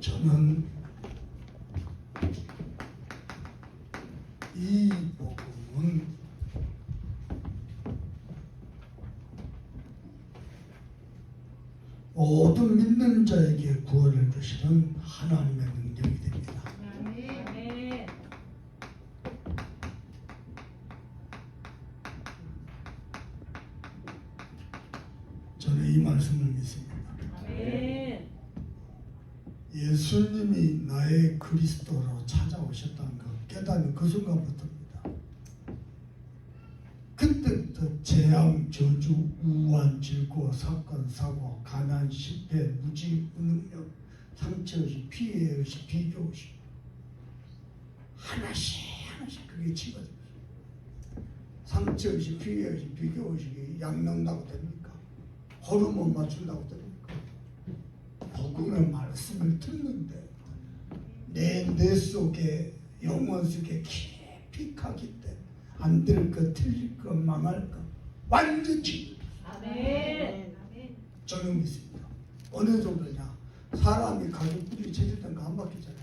저는 이 복음은 모든 믿는 자에게 구원을 주시는 하나님의 능력이 됩니다. 아멘. 저는 이 말씀을 믿습니다. 아멘. 예수님이 나의 그리스도로 찾아오셨다는 것 깨닫는 그 순간부터입니다. 그때부터 재앙, 저주, 우환, 질고, 사건, 사고, 가난, 실패, 무지, 무능력, 상처 없이, 피해 없이, 비교 없이 하나씩 그게 치거든요. 상처 없이, 피해 없이, 비교 없이 약 넣는다고 됩니까? 호르몬 맞춘다고 됩니까? 복음의 말씀을 듣는데 내 속에 영혼 속에 깊이 가기 때문에 안 될 것, 틀릴 것, 망할 것 완전히 아멘. 저는 믿습니다. 어느 정도냐? 사람이 가족 뿌리 체질된 거 안 바뀌잖아요.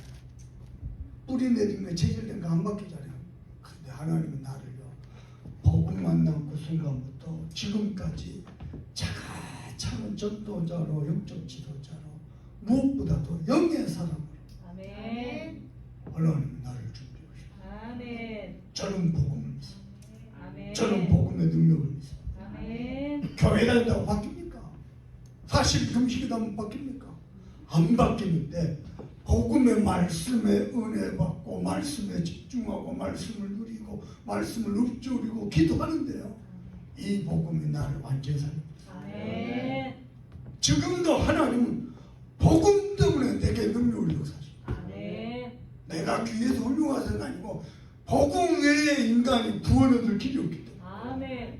뿌리 내린 거 체질된 거 안 바뀌잖아요. 근데 하나님은 나를요 복음 만난 그 순간부터 지금까지 차근차근 전도자로 영적 지도자로 무엇보다도 영의 사람으로 아멘. 하나님은 나를 준비하시고 아멘. 저는 복음을 믿습니다. 아멘. 저는 복음의 능력을 믿습니다. 아멘. 교회 다닌다고 바뀝니까? 사실 금식이다 못 바뀝니까? 안 바뀌는데 복음의 말씀에 은혜 받고 말씀에 집중하고 말씀을 누리고 말씀을 읊조리고 기도하는데요 이 복음이 나를 완전히 살립니다. 아멘. 지금도 하나님은 복음 때문에 내게 능력을 역사하십니다. 아멘. 내가 귀에서 훌륭하서는 아니고 복음 외에 인간이 구원 얻을 길이 없기 때문에 아멘.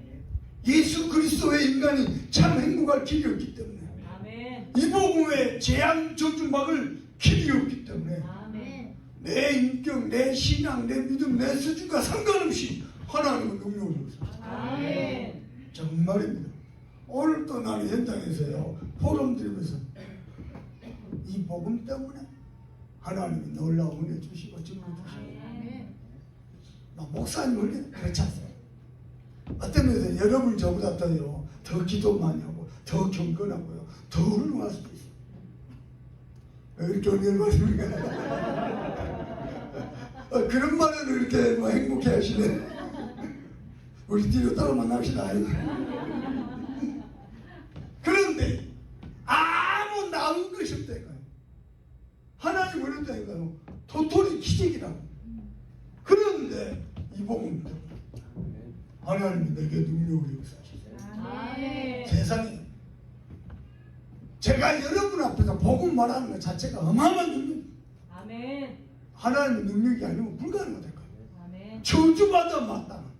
예수 그리스도의 인간이 참 행복할 길이 없기 때문에 아멘. 이 복음에 재앙 저주 막을 길이 없기 때문에 아멘. 내 인격, 내 신앙, 내 믿음, 내 수준과 상관없이 하나님은 능력을 주셨습니다. 아멘. 정말입니다. 오늘 또 나는 현장에서요 포럼 드리면서 이 복음 때문에 하나님이 놀라운 은혜 주시고 증거 주시고 목사님을 그렇지 않습니다. 어떤 면에서 여러분 저보다 더 기도 많이 하고 더 경건하고요 더 훌륭할 수도 있어요. 왜 이렇게 은혜를 받습니까? 그런 말을 이렇게 행복해 하시네. 우리 뒤로 따로 만납시다. 그런데 아무 나은 것이 없다니까요. 하나님 어렵다니까요. 도토리 기적이라고. 그런데 이 복음 하나님이 내게 능력을 역사하시세요. 아멘. 세상에 제가 여러분 앞에서 복음 말하는 것 자체가 어마어마한 능력. 아멘. 하나님의 능력이 아니면 불가능하다. 아멘. 저주받아 마땅한데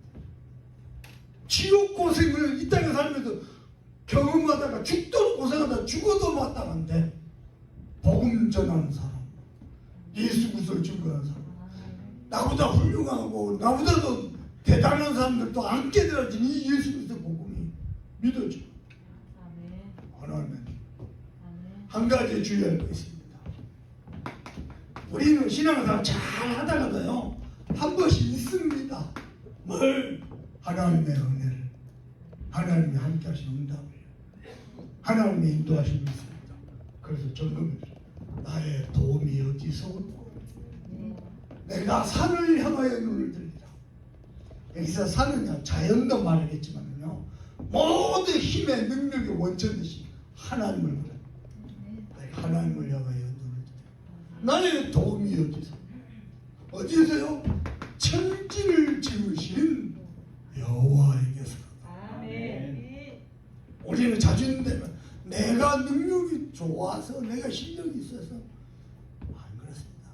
지옥 고생을 이 땅에 살면서 경험하다가 죽도록 고생하다 죽어도 마땅한데 복음 전하는 사람, 예수 그리스도를 증거하는 사람, 나보다 훌륭하고 나보다도 대단한 사람들도 안 깨달아진 이 예수 그리스도 복음이 믿어져. 아멘. 하나님의 아멘. 한 가지 주의할 거 있습니다. 우리는 신앙생활 잘 하다가도요 한 번씩 있습니다. 뭘? 하나님의 은혜를, 하나님이 함께 하신 응답을, 하나님의 인도하심을 있습니다. 그래서 저는 나의 도움이 어디서 올까? 내가 산을 향하여 눈을 들리라. 여기서 산은요 자연도 말하겠지만요 모든 힘의 능력의 원천이신 하나님을 말해요. 하나님을 향하여 눈을 들리라. 나의 도움이 어디서요? 천지를 지으신 여호와에게서. 아멘. 우리는 자주 있는데 내가 능력이 좋아서 내가 실력이 있어서 안 그렇습니다.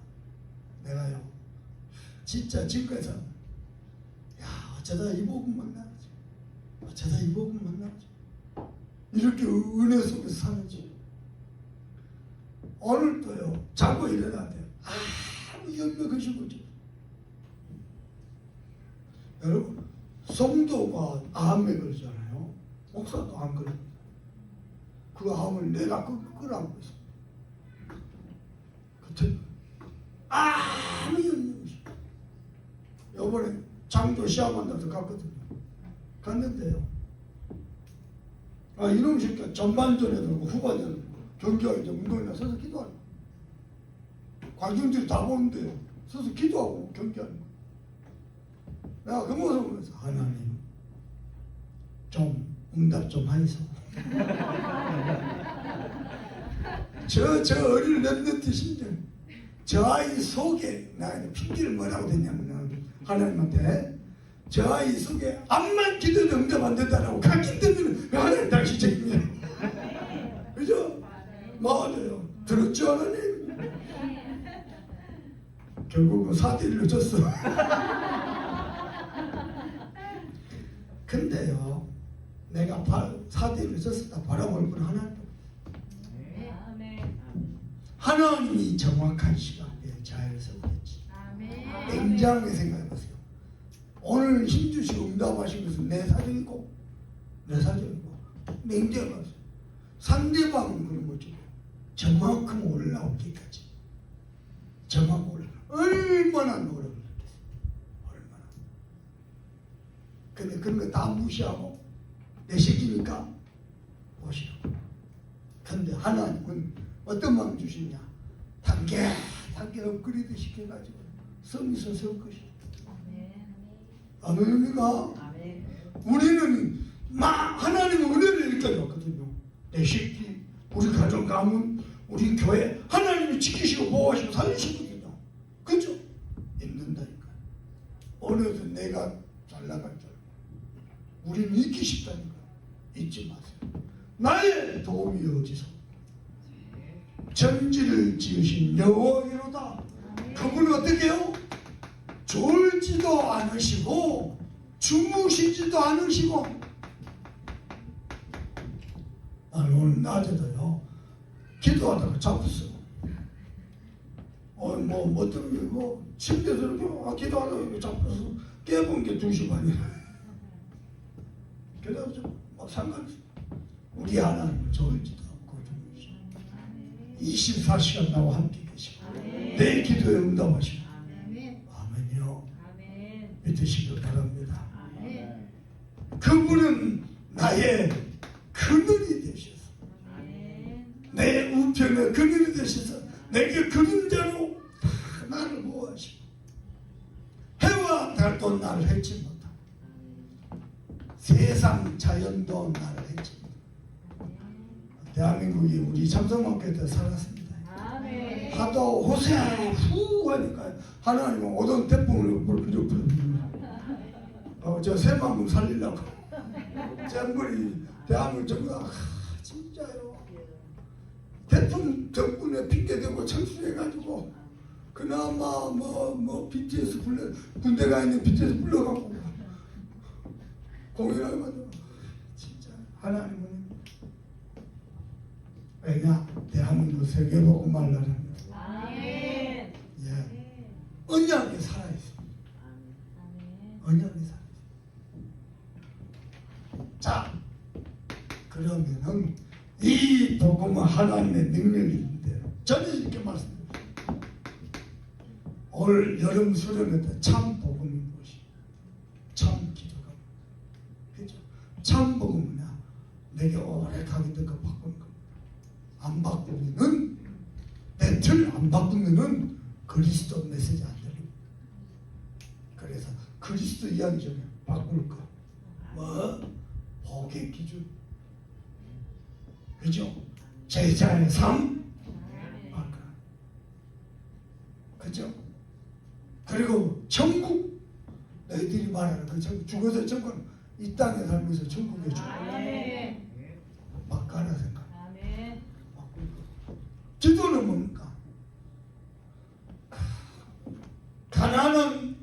내가요 진짜 지금까지 어쩌다 이 복음 만나지, 어쩌다 이 복음 만나지 이렇게 은혜 속에서 사는지. 오늘도요 자고 일어나는데 아무 열매 것이 없죠. 여러분 성도가 암에 걸잖아요. 목사도 암 걸립니다. 그 암을 내가 끌어안고 있습니다. 붙어요. 아무 연락 없이. 요번에 장도 시합 만나서 갔거든요. 갔는데요. 이놈 새끼가 전반전에 들고 후반전에 경기하기 전 운동이나 서서 기도하는 거예요. 관중들이 다 보는데요. 서서 기도하고 경기하는 거예요. 내가 그 모습을 보면서 하나님 좀 응답 좀 하이소. 저 어릴 랩런트 심정, 저 아이 속에 나 핑계를 뭐라고 대냐면 하나님한테 저 아이 속에 암만 기도도 응답 안 된다라고 각기 때문에 하나님 당신 책임이야. 그죠? 맞아요. 들었죠 하나님? 결국은 4대1로 졌어. 근데요, 내가 4대1로 졌었다 바라볼 건 하나님. 하나님이 정확한 시간에 잘 서겠지. 냉정하게 생각해보세요. 오늘 힘주시고 응답하신 것은 내 사정이고 내 사정이고 냉정하세요. 상대방은 그런 거죠. 저만큼 올라오기까지 저만큼 올라 얼마나 노력을 했겠어요. 얼마나. 근데 그런 거 다 무시하고 내 새끼니까 보시라고. 근데 하나님은 어떤 마음 주시냐? 단계 업그레이드 시켜가지고 성에서 설 것이다. 아멘입니까? 우리는 하나님의 은혜를 일단 받거든요. 내 새끼, 우리 가정 가문, 우리 교회 하나님이 지키시고 보호하시고 살리시거든요. 그죠? 있는다니까. 어느새 내가 잘 나갈 줄 알고 우리는 잊기 쉽다니까. 잊지 마세요. 나의 도움이 어디서? 천지를 지으신 여호와로다. 그분은 어떻게 해요? 졸지도 않으시고 주무시지도 않으시고. 나는 오늘 낮에도요 기도하다가 잡혔어요. 침대에서 이렇게 기도하다가 잡혀서 깨본 게 2시 반이야. 그래서 막 상관없어. 우리 하나님은 졸지도 않고 주무시고 24시간 나와 함께 계시고 내 기도에 응답하시고. 아멘이요. 믿으시길 바랍니다. 그분은 나의 그늘이 되셔서 내 우편의 그늘이 되셔서 내게 그림자로 나를 보호하시고 해와 달도 나를 해치 못하고 세상 자연도 나를 해치 못하고. 대한민국이 우리 참성만교회 때 살았습니다. 하도 호세아 후 하니까 하나님은 오던 태풍을 불어버립니다. 저 새만금 살리려고 잼버리 대한민국 전부 다 진짜요. 태풍 덕분에 핑계대고 청순해가지고 그나마 BTS 군대 가 있는 BTS 불러가고 공연을 가지고 진짜 하나님은 왜냐 대한민국 세계복음할 나라입니다. 예, 언약에 살아있어. 언약에 살아있어. 자, 그러면은 이 복음은 하나님의 능력인데 저는 이렇게 말씀드립니다. 올 여름 수련회 때 참 복음인 것이 참 기도가 그죠? 참 복음이냐 내게 오래 가게 된 거 바꾸는 겁니다. 안 바꾸면은 배틀 안 바꾸면은 그리스도 메시지 안 들립니다. 그래서 그리스도 이야기 전에 바꿀 거 복의 기준 그죠? 제자의 삶 그죠? 그리고 천국 너희들이 말하는 그 천국 죽어서 천국은 이 땅에 살면서 천국에 죽어 바꿔라 생각. 기도는 뭡니까? 가난한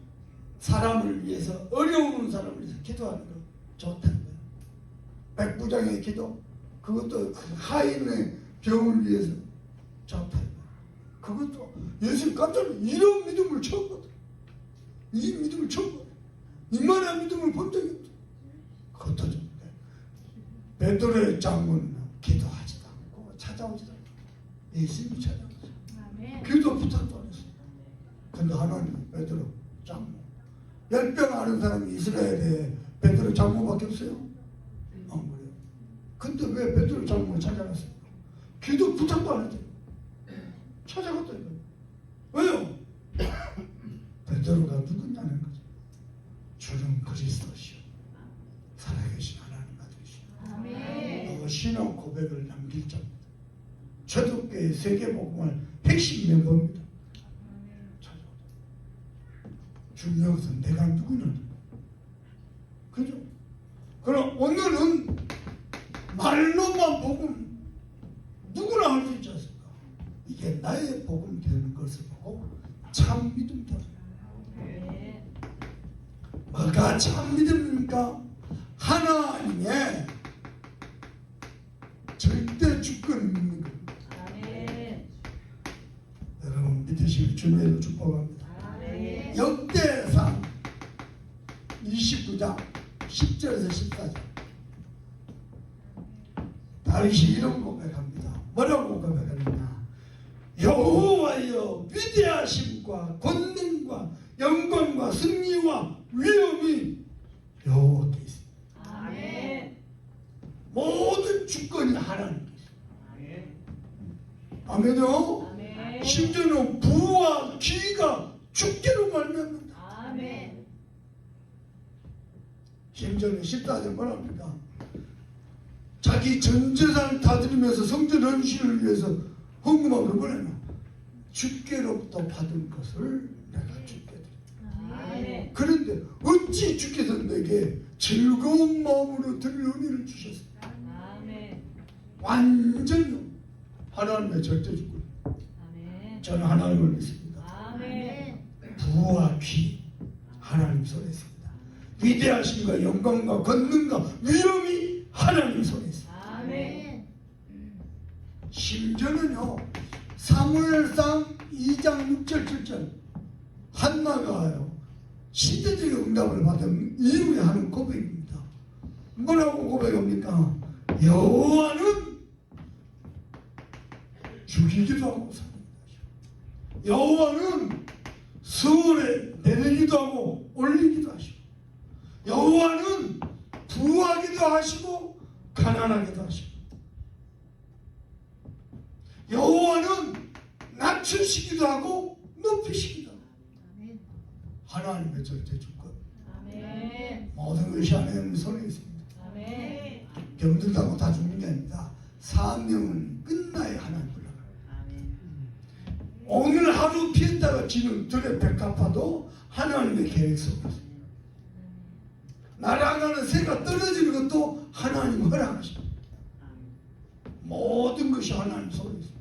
사람을 위해서 어려운 사람을 위해서 기도하는 거 좋다는 거예요. 백부장의 기도 그것도 하인의 병을 위해서 좋다는 거예요. 그것도 예수님 깜짝 놀라서 이런 믿음을 처음 봤다. 이 믿음을 처음 봤다. 이만한 믿음을 본 적이 없다. 그것도 좋은데 베드로의 장군은 기도하지도 않고 찾아오지도 않고 예수님이 찾아오죠. 기도부터 근데 하나님 베드로 장모 10병 아는 사람이 이스라엘에 베드로 장모밖에 없어요? 안 그래요. 근데 왜 베드로 장모를 찾아갔어요? 기도 부탁도 안 했대요. 찾아갔다니까요. 왜요? 베드로가 누구냐는 거죠. 주는 그리스도시오 살아계신 하나님 아들이시오. 아멘. 신앙 고백을 남길 자입니다. 초대교회 세계복음을 핵심 멤버입니다. 중요한 것은 내가 누구냐. 그죠? 그럼 오늘은 말로만 복음 누구나 할 수 있지 않습니까? 이게 나의 복음 되는 것을 보고 참 믿음 되는 아멘. 뭐가 참 믿음입니까? 하나님의 절대 주권을 믿는 겁니다. 아멘. 여러분 믿으시길 주님으로 축복합니다. 아멘. 역대상 29장 10절에서 14절 다윗이 이런 고백합니다. 뭐라고 고백하느냐? 여호와여 위대하심과 권능과 영광과 승리와 위엄이 여호와께 있습니다. 아멘. 모든 주권이 하나님께 있습니다. 아멘요? 아멘. 심지어는 부와 기가 주께로 말미암는다. 아멘. 심지어는 14절 뭐랍니까? 자기 전 재산을 다 드리면서 성전 헌신을 위해서 헌금함을 보내나 주께로부터 받은 것을 내가 주께 드린다. 아멘. 그런데 어찌 주께서 내게 즐거운 마음으로 드릴 은혜를 주셨습니까? 아멘. 완전히 하나님의 절대 주권. 아멘. 저는 하나님을 믿습니다. 아멘. 부와 귀 하나님 손에 있습니다. 위대하심과 영광과 권능과 위엄이 하나님 손에 있습니다. 아멘. 심지어는요 사무엘상 2장 6절 7절 한나가요 시대적인 응답을 받은 이후에 하는 고백입니다. 뭐라고 고백합니까? 여호와는 죽이기도 하고 살리기도 하시고 여호와는 서울에 내리기도 하고 올리기도 하시고 여호와는 부하기도 하시고 가난하기도 하시고 여호와는 낮추시기도 하고 높이시기도 하고 하나님의 절대 주권 아멘. 모든 것이 하나님 손에 있습니다. 아멘. 병들다고 다 죽는 게 아닙니다. 사명은 끝나야 하나님 불러가요. 오늘 하루 피했다가 지는 들의 백합화도 하나님의 계획 속에 있습니다. 날아가는 새가 떨어지는 것도 하나님 허락하십니다. 모든 것이 하나님 손에 있습니다.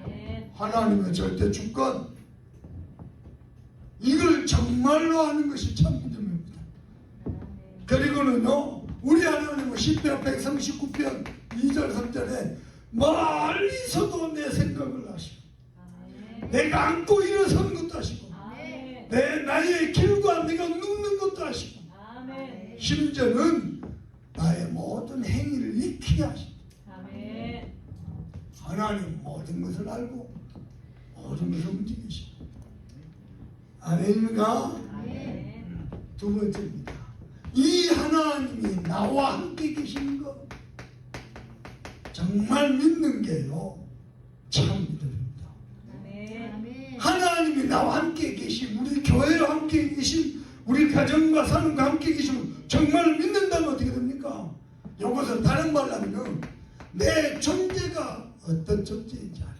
아멘. 하나님의 절대 주권 이걸 정말로 하는 것이 참 믿음입니다. 그리고는요 우리 하나님은 10편 139편 2절 3절에 멀리서도 내 생각을 하시고 아멘. 내가 안고 일어서는 것도 하시고 아멘. 내 나의 길과 내가 눕는 것도 하시고 아멘. 심지어는 나의 모든 행위를 익히게 하십니다. 아멘. 하나님 모든 것을 알고 모든 것을 움직이시고 아멘입니까? 아멘. 두 번째입니다. 이 하나님이 나와 함께 계시는 것 정말 믿는 게요 참 믿음입니다. 아멘. 하나님이 나와 함께 계신 우리 교회와 함께 계신 우리 가정과 사람과 함께 계시면 정말 믿는다면 어떻게 됩니까? 이것은 다른 말로 하면 내 존재가 어떤 존재인지 알아요.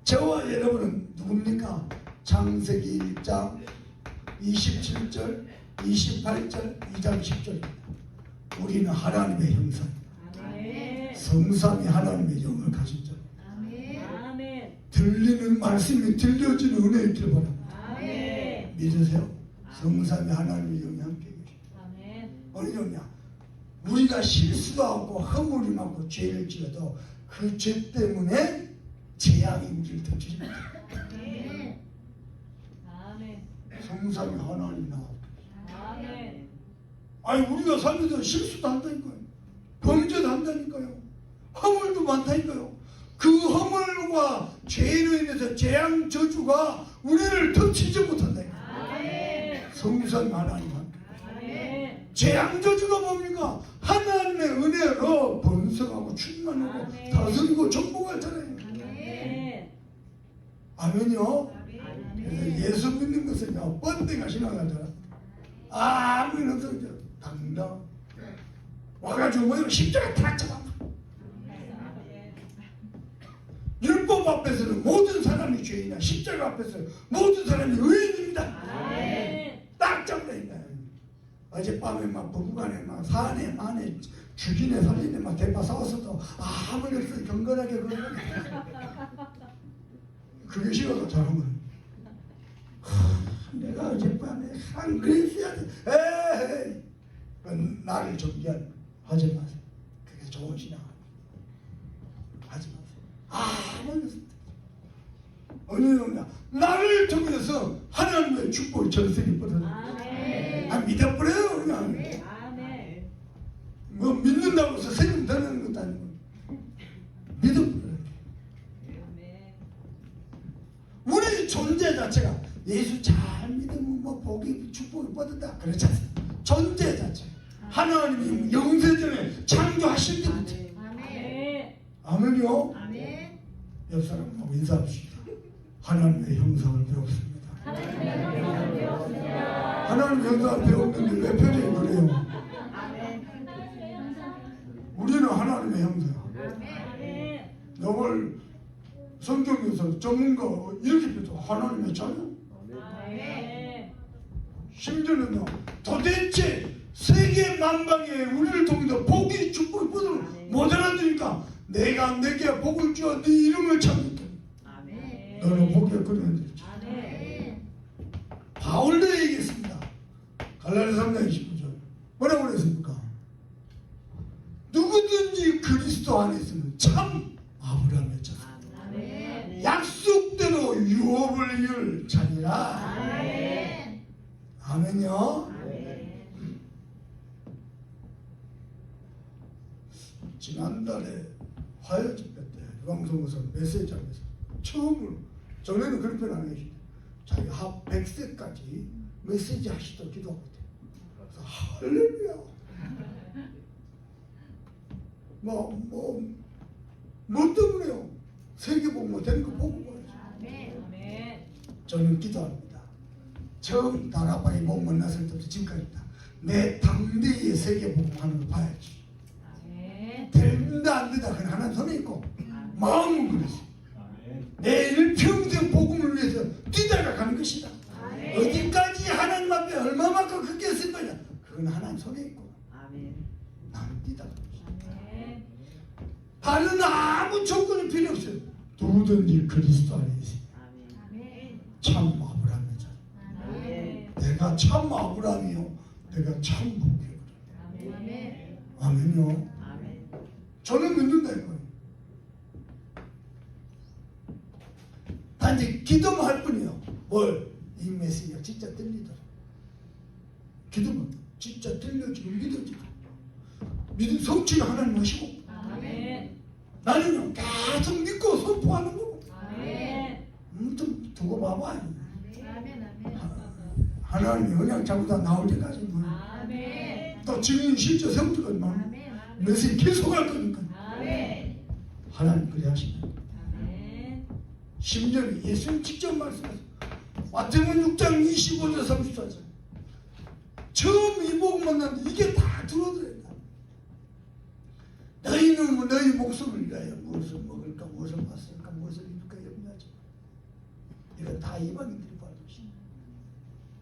저와 여러분은 누굽니까? 창세기 1장 27절 28절 2장 10절입니다. 우리는 하나님의 형상입니다. 아멘. 성삼위 하나님의 영을 가진 자 아멘. 들리는 말씀이 들려지는 은혜 있기를 바랍니다. 아멘. 믿으세요? 성삼위 하나님의 영이 함께 계십니다. 아멘. 어느 영이야? 우리가 실수도 하고 허물이 많고 죄를 지어도 그 죄 때문에 재앙이 우리를 덮칩니다. 아멘. 아멘. 성삼위 하나님 나와. 아멘. 아니 우리가 살면서 실수도 한다니까요. 범죄도 한다니까요. 허물도 많다니까요. 그 허물과 사망과 죄로 인해서 재앙 저주가 우리를 덮치지 못한다. 성선 하나님은 재앙 저주가 뭡니까? 하나님의 은혜로 번성하고 충만하고 다스리고 정복할 자라요. 아멘요. 그래서 예수 믿는 것은요 뻔데가 신앙하잖아. 아무 일 없어 당당 와가지고 뭐 십자가 다 잡아. 율법 앞에서는 모든 사람이 죄인이야. 십자가 앞에서는 모든 사람이 의인입니다. 딱 잡아있다. 어젯밤에 막 부부간에 막 사내 만에 죽이네 살리네 막 대파 싸웠어도 아무 일 없어 경건하게 그러는 그게 싫어서 잘하면 내가 어젯밤에 한 그랬어야 돼. 에이 나를 정죄한 하지 마세요. 그게 좋은 신앙 하지 마세요. 아무 일 없어. 어느 놈이야 나를 통해서 하나님의 축복의 전세를 뻗어요. 믿어버려요 그냥. 뭐 믿는다고 해서 세금 더 내는 것도 아니고 믿어버려요. 우리 존재 자체가 예수 잘 믿으면 뭐 복이 축복이 뻗는다 그렇지 않습니까? 존재 자체 하나님이 영세전에 창조하실 때부터 아멘요. 옆 사람하고 인사합시다. 하나님의 형상을 배웠습니다. 하나님의 형상을 배웠는데 왜 표정이 그래요? 우리는 하나님의 형상. 너걸 성경에서 전문가 이렇게 표정 하나님의 자녀. 심지어는요 도대체 세계 만방에 우리를 통해서 복이 축복이 뻗어 못 알아들으니까 내가 내게 복을 주어 네 이름을 찾는다. 너는 복에 그려야지. 바울도 얘기했습니다. 갈라디아서 3장 29절 뭐라고 그랬습니까? 누구든지 그리스도 안에 있으면 참 아브라함의 자손 약속대로 유업을 이룰 자니라. 아멘요. 지난달에 화요 집회 때 유광성에서 메시지 하면서 처음으로 전에는 그런 표현 안 해주시죠. 자기 합 100세까지 메시지 하시도록 기도하고 있대요. 그래서 할렐루야. 뭐 때문에요? 세계복음 되는 거 보고 가야지. 저는 기도합니다. 처음 다락방에 목 만났을 때부터 지금까지다. 내 당대의 세계복음 하는 거 봐야지. 된다 안 된다 그건 하나님 손에 있고 마음은 그랬어. 내 일평생 복음을 위해서 뛰다가 가는 것이다. 어디까지 하나님 앞에 얼마만큼 크게 쓸 거냐 그건 하나님 손에 있고 나는 뛰다가 다른 아무 조건이 필요 없어요. 누구든지 그리스도 안에 있어요. 참 아브라함의 자. 내가 참 아브라함이요 내가 참 복이요. 아멘요. 저는 믿는다 이거예요. 단지 기도만 할 뿐이에요. 뭘? 이 메시지가 진짜 들리더라. 기도만 진짜 들려지고 믿어지고 믿음 성취가 하나님 하시고 나는요 계속 믿고 선포하는 거고 좀 두고 봐봐. 하나님이 그냥 자꾸다 나올 때까지 뭐. 또 증인 실제 세우는 것만 메시지 계속 할 거니까 하나님 그래 하시면 심지어 예수님 직접 말씀하셨어요. 마태복음 6장 25절 34절 처음 이 복음 만났는데 이게 다 들어들어요. 너희는 뭐 너희 목숨을 위하여 무엇을 먹을까 무엇을 마실까 무엇을 입을까 염려하지 마. 이건 다 이방인들이 받은 것이다.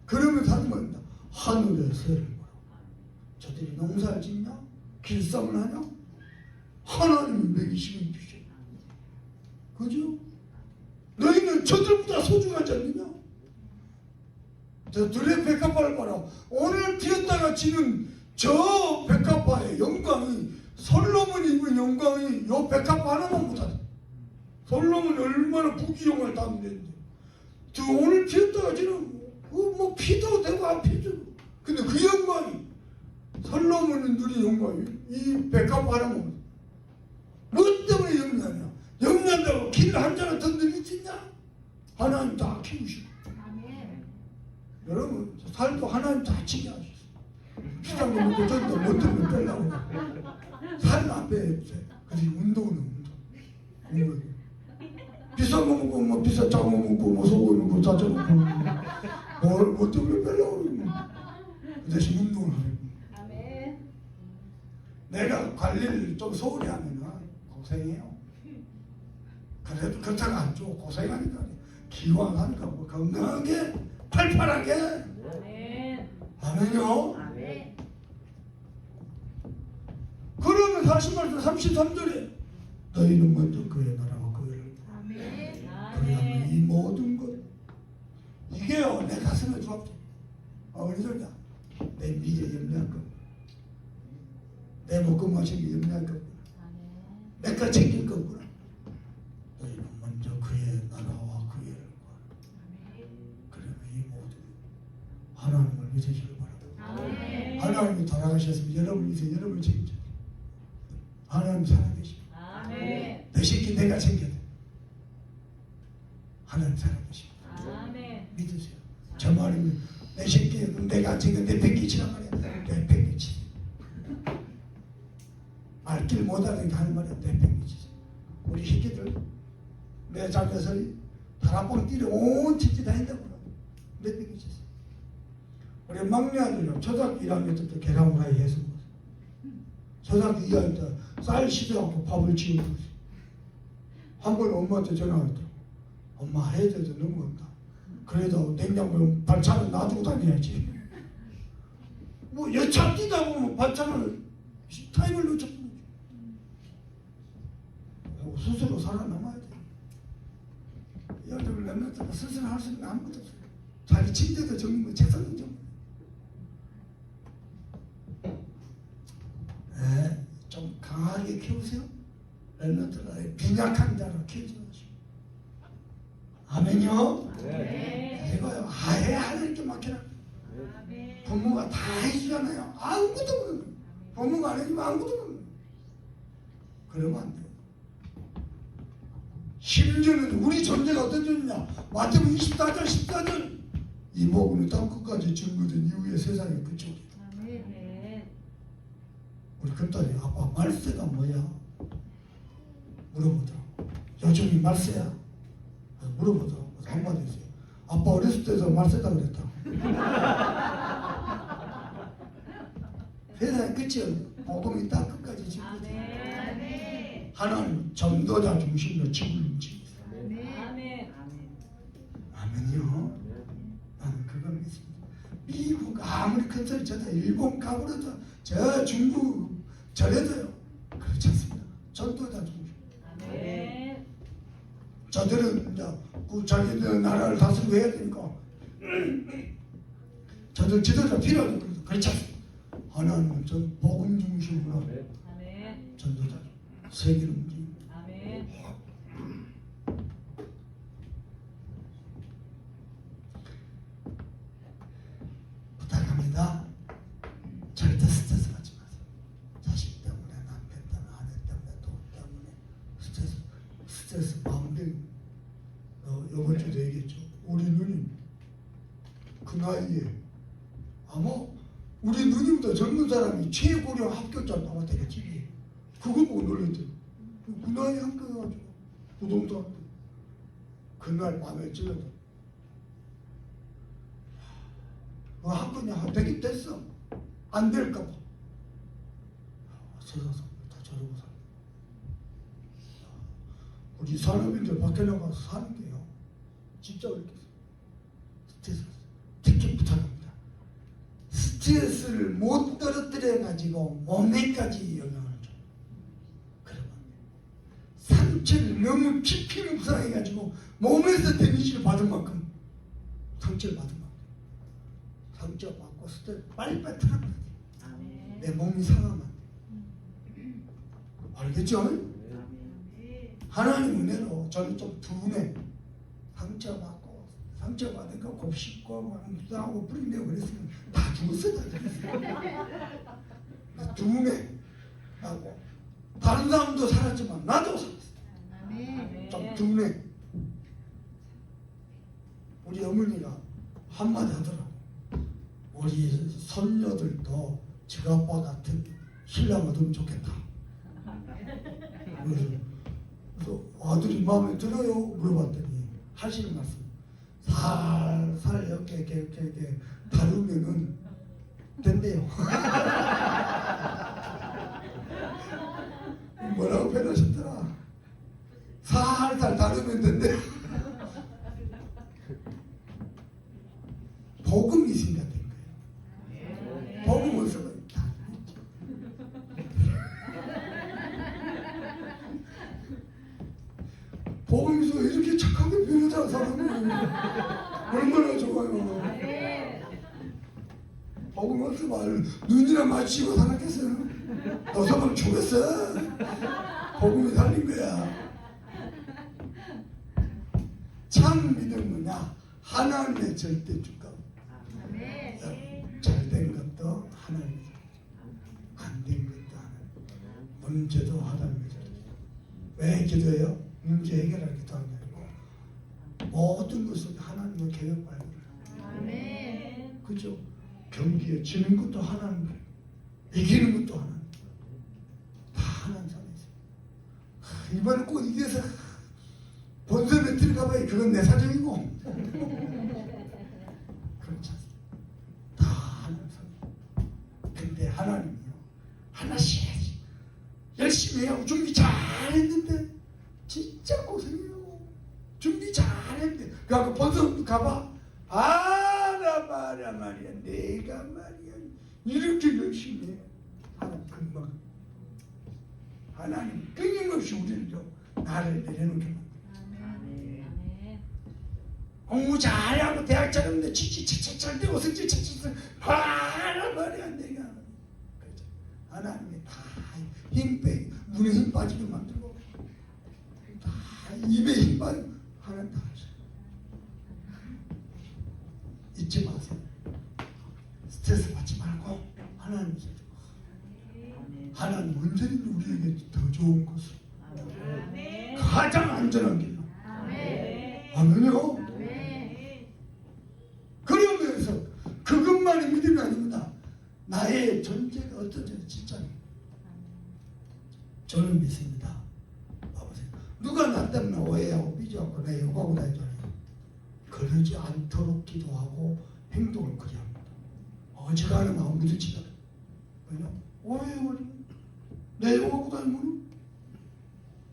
그러면서 하는 겁니다. 하늘의 새를 보라. 저들이 농사를 짓냐 길쌈을 하냐 하나님이 먹이시는 주시냐. 그죠? 너희는 저들보다 소중하지 않느냐? 저 둘의 백합화를 봐라. 오늘 피었다가 지는 저 백합화의 영광이 솔로몬이 입은 영광이 요 백합화 하나만 못하다. 솔로몬이 얼마나 부귀영화를 담는데 저 오늘 피었다가 지는 뭐 피도 되고 안 피도 근데 그 영광이 솔로몬이 누린 영광이 이 백합화 하나만 뭐 때문에 영리하냐? 영리한다고 길을 한잔 하나님 다 키우시고. 아멘. 여러분 살도 하나님 다 치게 하셨어요. 비싼 거 먹고 저기도 못 들면 빼려고. 살은 안 빼요. 그래서 운동은 운동. 비싼 거 먹고 뭐 비싼 작은 거 먹고 뭐 소고기 먹고 자주 먹고 못 들면 빼려고 그러면 그 대신 운동을 하는 거예요. 아멘. 내가 관리를 좀 소홀히 하면 고생해요. 그래도 그렇다고 안 좋고 고생하니까 기왕하니까 뭐 건강하게 팔팔하게. 아멘. 아멘요. 아멘. 그러면 40말 33절에 너희는 먼저 그의 나라와 그의 아멘. 그러면 이 모든 것 이게요 내 가슴에 들어왔죠. 어느 소리야? 내 미래 염려할 것, 내 먹고 마시기 염려할 것, 내가 챙길 거구나. 너희는 먼저 그의 나라와 그의 그러면 이 모든 하나님을 믿으시길 바랍니다. 아멘. 하나님이 돌아가셨으면 여러분 믿으세요. 여러분을 책임져. 하나님 살아계십니다. 아멘. 내 새끼 내가 챙겨야 돼. 하나님 살아계십니다. 아멘. 믿으세요. 저 말이면 내 새끼 내가 챙겨 내 뺏기치란 말이야. 내 뺏기치. 말길 못하는 하는 말이야. 내 뺏기치. 우리 새끼들 내 자녀들이 다락방 뛰려 온 집지 다닌다고 내 뺏기치. 우리 막내 아들은 초등학교 1학년 때부터 계란 후라이 해서 초등학교 2학년 때 쌀 시켜갖고 밥을 지어 먹었어요. 한 번 엄마한테 전화했다. 엄마 해야 돼도 넘어간다. 그래도 냉장고에 반찬을 놔두고 다녀야지. 뭐 여차 뛰다 보면 반찬을 타임을 놓쳤거든요. 스스로 살아남아야 돼. 여자들 랩런트가 스스로 할 수 있는 아무것도 없어요. 자기 침대도 정리고 책상도 정리고. 네, 좀 강하게 키우세요. 랩런트가 빈약한 자로 키우지 마시고. 아멘요. 네. 이거요. 아예 하나님께 맡겨라. 아멘. 부모가 다 해주잖아요. 아무것도 모르는 거예요. 부모가 안 해주면 아무것도 모르는 거예요. 그러면 안 돼요. 심지어는 우리 존재가 어떤 존재냐. 마태복음 24절 14절 이 복음이 땅끝까지 증거된 이후에 세상에 그쪽이에요. 아멘. 우리 큰딸이 아빠 말세가 뭐야? 물어보더라고. 요즘이 말세야? 물어보더라고. 한마디 했어요. 아빠 어렸을 때도 말세다 그랬다. 세상에 끝이 복음이 딱 끝까지 증거돼. 아멘. 하나님 전도자 중심으로 집을 움직이세요. 아멘. 아멘이요. 나는 그걸 믿습니다. 미국 아무리 큰 소리 쳐도 일본 가버려도 저 중국 저래도요. 그렇지 않습니다. 전도자 중심. 아멘. 저들은 이제 그 자기들 나라를 다스리고 해야 되니까 저들 지도자 필요하니까 그렇지 않습니다. 하나님은 전 복음 중심으로 아멘. 전도자 세계를 움직입니다. 아멘. 부탁합니다. 절대 스트레스 받지 마세요. 자식 때문에, 남편 때문에, 아내 때문에, 돈 때문에 스트레스 마음대로. 이번 주도 얘기했죠. 우리 누님 그 나이에 아마 우리 누님보다 젊은 사람이 최고령 합격자 나왔다 했지. 그거 보고 놀랬대요. 그 나이에 합격해가지고 부동산 학교. 그날 밤에 찔러서 학교냐 되긴 됐어. 안 될까봐. 세상 사람들 다 저러고 살아. 우리 산업인들 밖에 나가서 사는 게요. 진짜 어렵겠어. 스트레스. 특히 부탁합니다. 스트레스를 못 떨어뜨려가지고 몸에까지 영향을 줘. 그러면 상처를 너무 깊이 묵상해가지고 몸에서 데미지를 받은 만큼 상처를 받은 만큼 상처 받고 스트레스 빨리빨리 털어버려야 돼. 아멘. 내 몸이 상하면 안 돼. 알겠죠? 아멘. 하나님 은혜로 저는 좀 둔해. 상처받고 상처받은 거 곱씹고 묵상하고 뿌리내고 그랬으면 다 죽었어. 둔해. 하고 다른 사람도 살았지만 나도 살았어. 아멘. 좀 둔해. 우리 어머니가 한마디 하더라고. 우리 손녀들도 지가 아빠 같은 신랑 얻으면 좋겠다. 그래서 아들이 마음에 들어요? 물어봤더니 하시는 말씀. 살살 이렇게 다루면은 된대요. 뭐라고 표현하셨더라? 살살 다루면 된대요. 복음이 있으니까 된 거예요. 복음 없으면 다 되죠. 복음 있어 이렇게 착하게 변하자 사람이 얼마나 좋아요. 복음 없으면 눈이나 마주치고 살았겠어요. 너서만 죽었어. 복음이 살린 거야. 참 믿음이냐 하나님의 절대 주권. 잘된 것도 하나님, 안된 것도 하나님, 문제도 하나님의 절대. 왜 기도해요? 문제 해결할 기도하는 게 아니고 모든 것은 하나님의 계획 발견을. 그죠? 경기에 지는 것도 하나님, 이기는 것도 하나님. 다 하나님 손에 있어요. 이번에 꼭 이겨서 본선에 들어가봐야 그건 내 사정이고. 그렇지 않습니다. 다 하나님 손에. 근데 하나님이요. 하나씩 해야지. 열심히 하고 준비 잘했는데 진짜 고생해요. 준비 잘했는데 그래갖고 본선 가봐. 나 말이야 내가 말이야 이렇게 열심히 해. 하나님 금방 하나님 끊임없이 우리를 좀 나를 내려놓게 만들어요. 공부 잘하고 대학 잘하는데 잘 되고 성질 차차차 말이야 내가 그렇죠. 하나님이 다 힘 빼 눈에 힘 빠지게 만들고 다 입에 힘 빠지고 하나님 다 하셔. 잊지 마세요. 스트레스 받지 말고 하나님 하나님 언제든지 우리에게 더 좋은 것을 가장 안전한 길로 아멘요. 그러면서 그것만이 믿음이 아닙니다. 나의 존재가 어떤지 진짜 저는 믿습니다. 봐보세요. 누가 나 때문에 오해하고 삐져하고 내 욕하고 다니잖아요. 그러지 않도록 기도하고 행동을 그리 합니다. 어지간하면 마음 무드치다. 왜냐? 오해해버리면 내 욕하고 다니면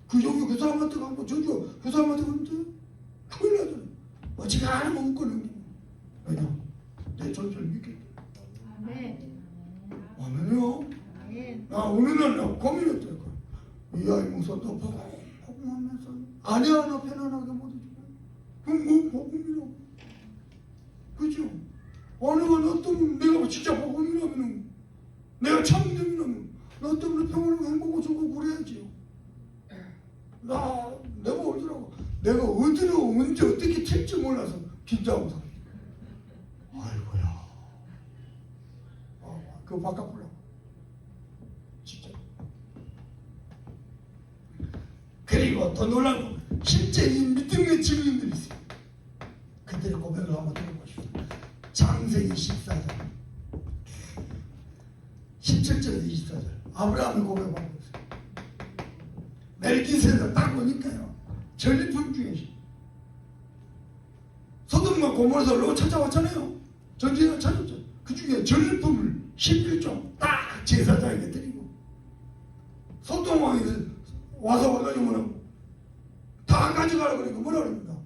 그 욕이 그 사람한테 가고 저기요 그 사람한테 가는데 큰일 나잖아요. 어지간하면 웃거는 왜냐? 내 존재를 믿겠다. 아멘요. 나 어느 날 나 고민했더니 이 아이 목사도 복음하면서 아내 하나 편안하게 못 해주고 그럼 뭐 복음이라고 그죠? 아내가 너 때문에 내가 진짜 복음이라면 내가 참 믿음이라면 너 때문에 평안하고 행복하고 좋고 그래야지요. 내가 어디라고 내가 어디로 언제 어떻게 튈지 몰라서 긴장하고 살아. 아이고야 그거 바꿔보려고 진짜. 그리고 또 놀라운 건 실제 이 믿음의 증인들이 있어요. 그들의 고백을 한번 들어보십시오. 창세기 14절 17절에서 24절 아브라함의 고백을 하고 있어요. 멜기세덱 딱 보니까요 전리품 중에 소돔과 고모라서 로 찾아왔잖아요. 전쟁을 찾았죠. 그 중에 전리품을 11종 딱 제사장에게 드리고 소돔 왕이 와가지고 뭐라고 다 가져가라 그러니까 뭐라 그럽니까?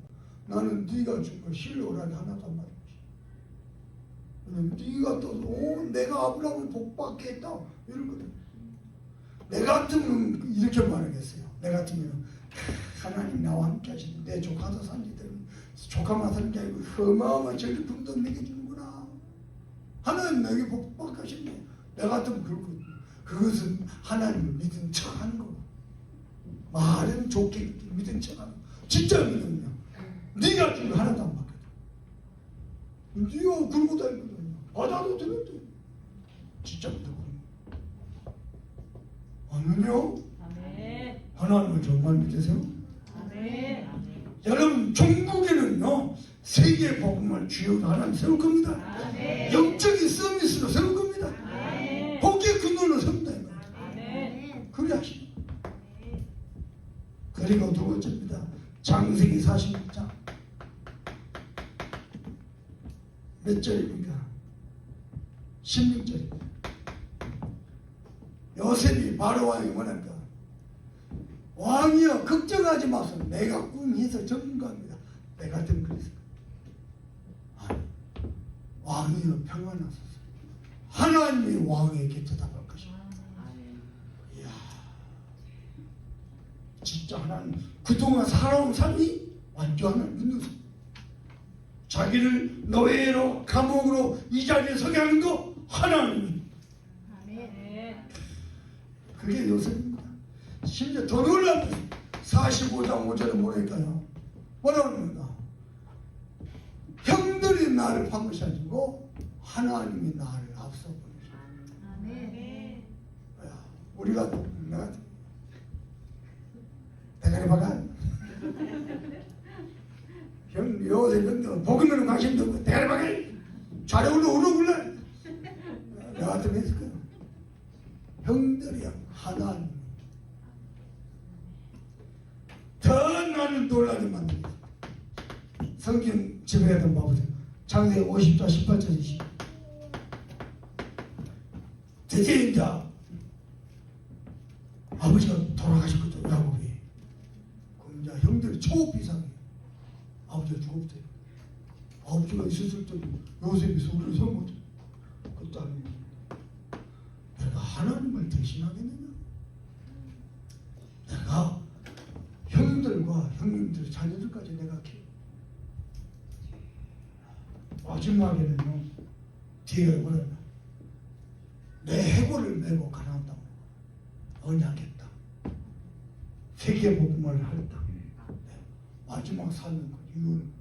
나는 네가 준 거 실로라니 하나도 안 받았지. 네가 또 내가 아브라함을 복받겠다 이런 거죠. 내 같으면 이렇게 말하겠어요. 내 같으면 하나님 나와 함께 하시는 내 조카도 산지 때문에 조카만 사는 게 아니고 어마어마한 전리품도 내게 주는구나. 하나님 내게 복받으시네. 내 같으면 그것은 하나님을 믿은 척 하는 거고 말은 좋게 믿은 척 하는 거. 진짜 믿음이야. 네가 준 거 하나도 안 받거든. 네가 굴고 다니거든. 받아도 되는데 진짜 믿어. 아멘요. 하나님을 정말 믿으세요? 아멘. 여러분 종국에는요 세계 복음을 주역으로 하나님 세울 겁니다. 아멘. 영적인 서비스로 세울 겁니다. 아멘. 복의 근원을 세운다. 아멘. 그래 하시고. 그리고 두 번째입니다. 창세기 46장 몇 절입니까? 16절입니다. 요셉이 바로 왕이 뭐랄까? 왕이여 걱정하지 마소서. 내가 꿈에서 전문가입니다. 내가 좀 그랬을까? 왕이여 평안하소서. 하나님이 왕에게 대답할 것입니다. 이야, 진짜 하나님 그동안 살아온 삶이 완전 하나님 믿는 삶. 자기를 노예로 감옥으로 이 자리에 서게 하는 거 하나님. 아멘. 그게 요셉입니다. 심지어 더 놀라운 것은 45장 5절에 뭐랄까요? 뭐라고 그러는가? 형들이 나를 판 것이 아니고 하나님이 나를 앞서 보내셨다. 아멘. 우리가 내가 대가리 박아. 형 요새 형들 복음에는 관심도 없고 대가리 박아. 자료로 울어불래. 내가 같은 했을 거야. 형들이야 하나님. 더 나는 놀라게 만듭니다. 성경 집에 가던 봐보세요. 창세기 50장 18절 20. 드디어 이제 아버지가 돌아가셨거든. 야곱이. 그럼 이제 형들이 초비상이에요. 아버지가 죽었대요. 아버지가 있었을 때 요셉이 소리를 세우거든. 그것도 아니고 내가 하나님을 대신하겠느냐? 내가 형들과 형님들 자녀들까지 내가 키워. 마지막에는요 뒤에 뭐라나 내 해골을 메고 가난한다고 언약했다. 세계 복음을 하겠다. 네. 마지막 사는 것 이건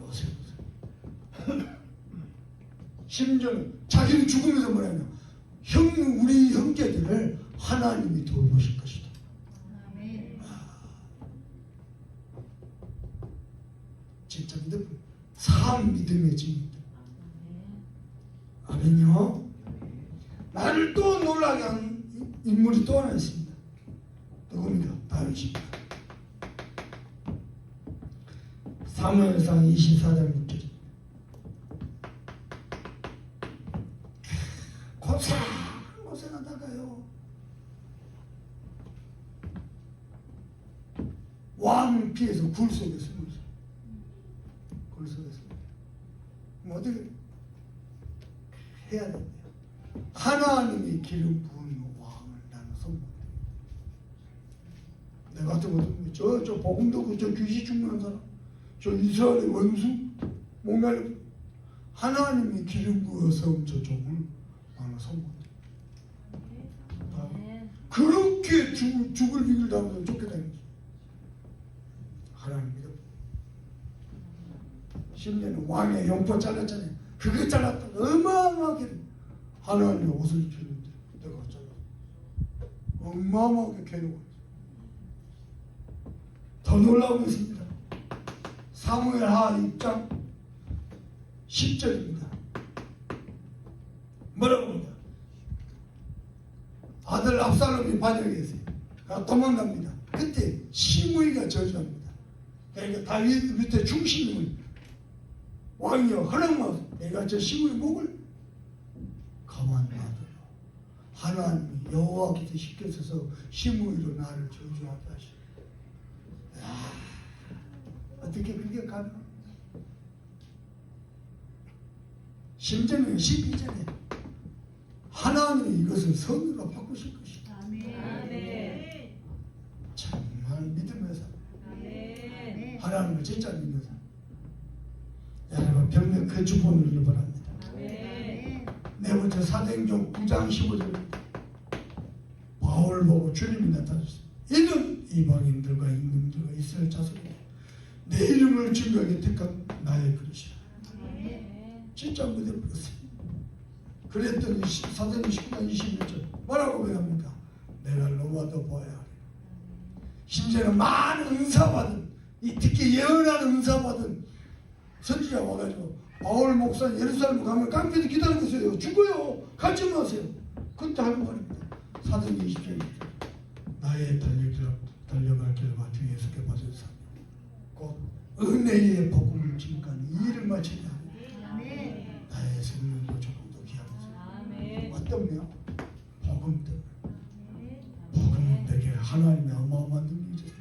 요셉. 심지어 자기는 죽으면서 뭐라냐? 우리 형제들을 하나님이 돌보실 것이다. 아멘. 진짜 믿음, 산 믿음의 증인들. 아멘요. 나를 또 놀라게 한 인물이 또 하나 있습니다. 누굽니까? 다윗입니다. 사무엘상 24장 6절. 고생하다가요 왕을 피해서 굴 속에 숨었어요. 굴 속에 숨었어요. 뭐 어떻게 해야 된대요? 하나님이 기름 부은 왕을 나는 선포해. 내가 같은 저 복음도 없고 저 귀신 충만한 사람, 저 이스라엘의 원수 목날 하나님이 기름 부어서 저 종을 나는 선포해. 그렇게 죽을 비길 당하면 쫓겨다니는 거죠. 하나님 믿어. 심지어는 왕의 용포 잘랐잖아요. 그거 잘랐다. 어마어마하게 하나님의 옷을 입히는데 내가 잘랐어. 어마어마하게 괴로워요. 더 놀라운 것입니다. 사무엘하 6장 10절입니다. 뭐라고 합니다. 아들 압살롬이 반역에 있어요. 도망갑니다. 그때 시므이가 저주합니다. 그러니까 다윗 밑에 중심을 왕이여 허락마 내가 저 시므이 목을 가만 놔둬라. 하나님이 여호와께서 시켜서 시므이로 나를 저주하게 하시오. 어떻게 그게 가능합니까? 심지어는 12절에 하나님이 이것을 선으로 바꾸실 것이다. 아멘. 정말 믿으면서 아멘. 하나님을 진짜 믿으면서 여러분 병력 그 주권을 잃어버립니다. 아멘. 네 번째 사도행전 9장 15절입니다. 바울을 보고 주님이 나타났어요. 이는 이방인들과 임금들과 이스라엘 자손이다. 내 이름을 증거하게 택한 나의 그릇이라. 아멘. 진짜 믿어버렸어요. 그랬더니 사도행전 19장 21절 뭐라고 배웁니까? 내가 로마도 보아야 하리. 심지어는 많은 은사받은 이 특히 예언하는 은사 받은 선지자 와가지고 바울 목사 예루살렘 가면 깡패들 기다리고 있어요. 죽어요. 가지 마세요. 그때 하는 말입니다. 사도행 20장 나의 달려갈 길을 맞추기 위해서 받은 사. 곧 은혜의 복음을 증거하는 이 일을 마치냐. 아멘. 나의 생명도 조금도 귀하면서 아멘. 어떤 면 복음 때문에 복음 되게 하나님의 어마어마한 능력이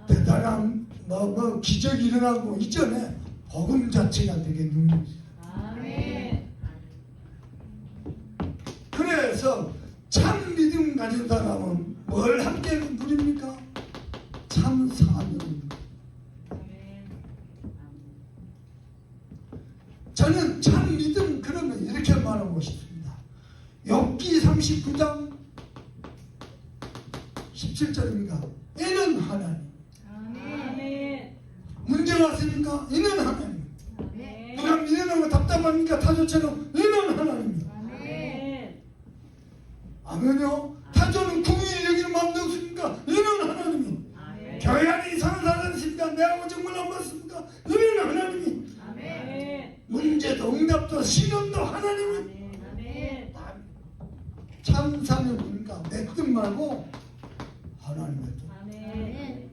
대단한 뭐 기적이 일어나고 이전에 복음 자체가 되게 능력이 아멘. 그래서 참 믿음 가진 사람은 뭘 함께 누립니까? 참 사명입니다. 저는 참 믿음 그러면 이렇게 말하고 싶습니다. 욥기 39장 17절입니다. 이는 하나님. 아멘. 문제가 왔습니까? 이는 하나님. 아멘. 누가 미련하고 답답합니까? 타조처럼 이는 하나님. 아멘. 아멘요. 타조는 궁이 여기를 마음도 없습니까? 이는 하나님이. 아멘. 교회 안에 이상한 사람 있습니까? 내하고 정말 안 맞습니까? 이는 하나님이. 아멘. 문제도 응답도 시련도 하나님이. 아멘. 참 사명이니까 내 뜻 말고 하나님의 뜻. 아멘.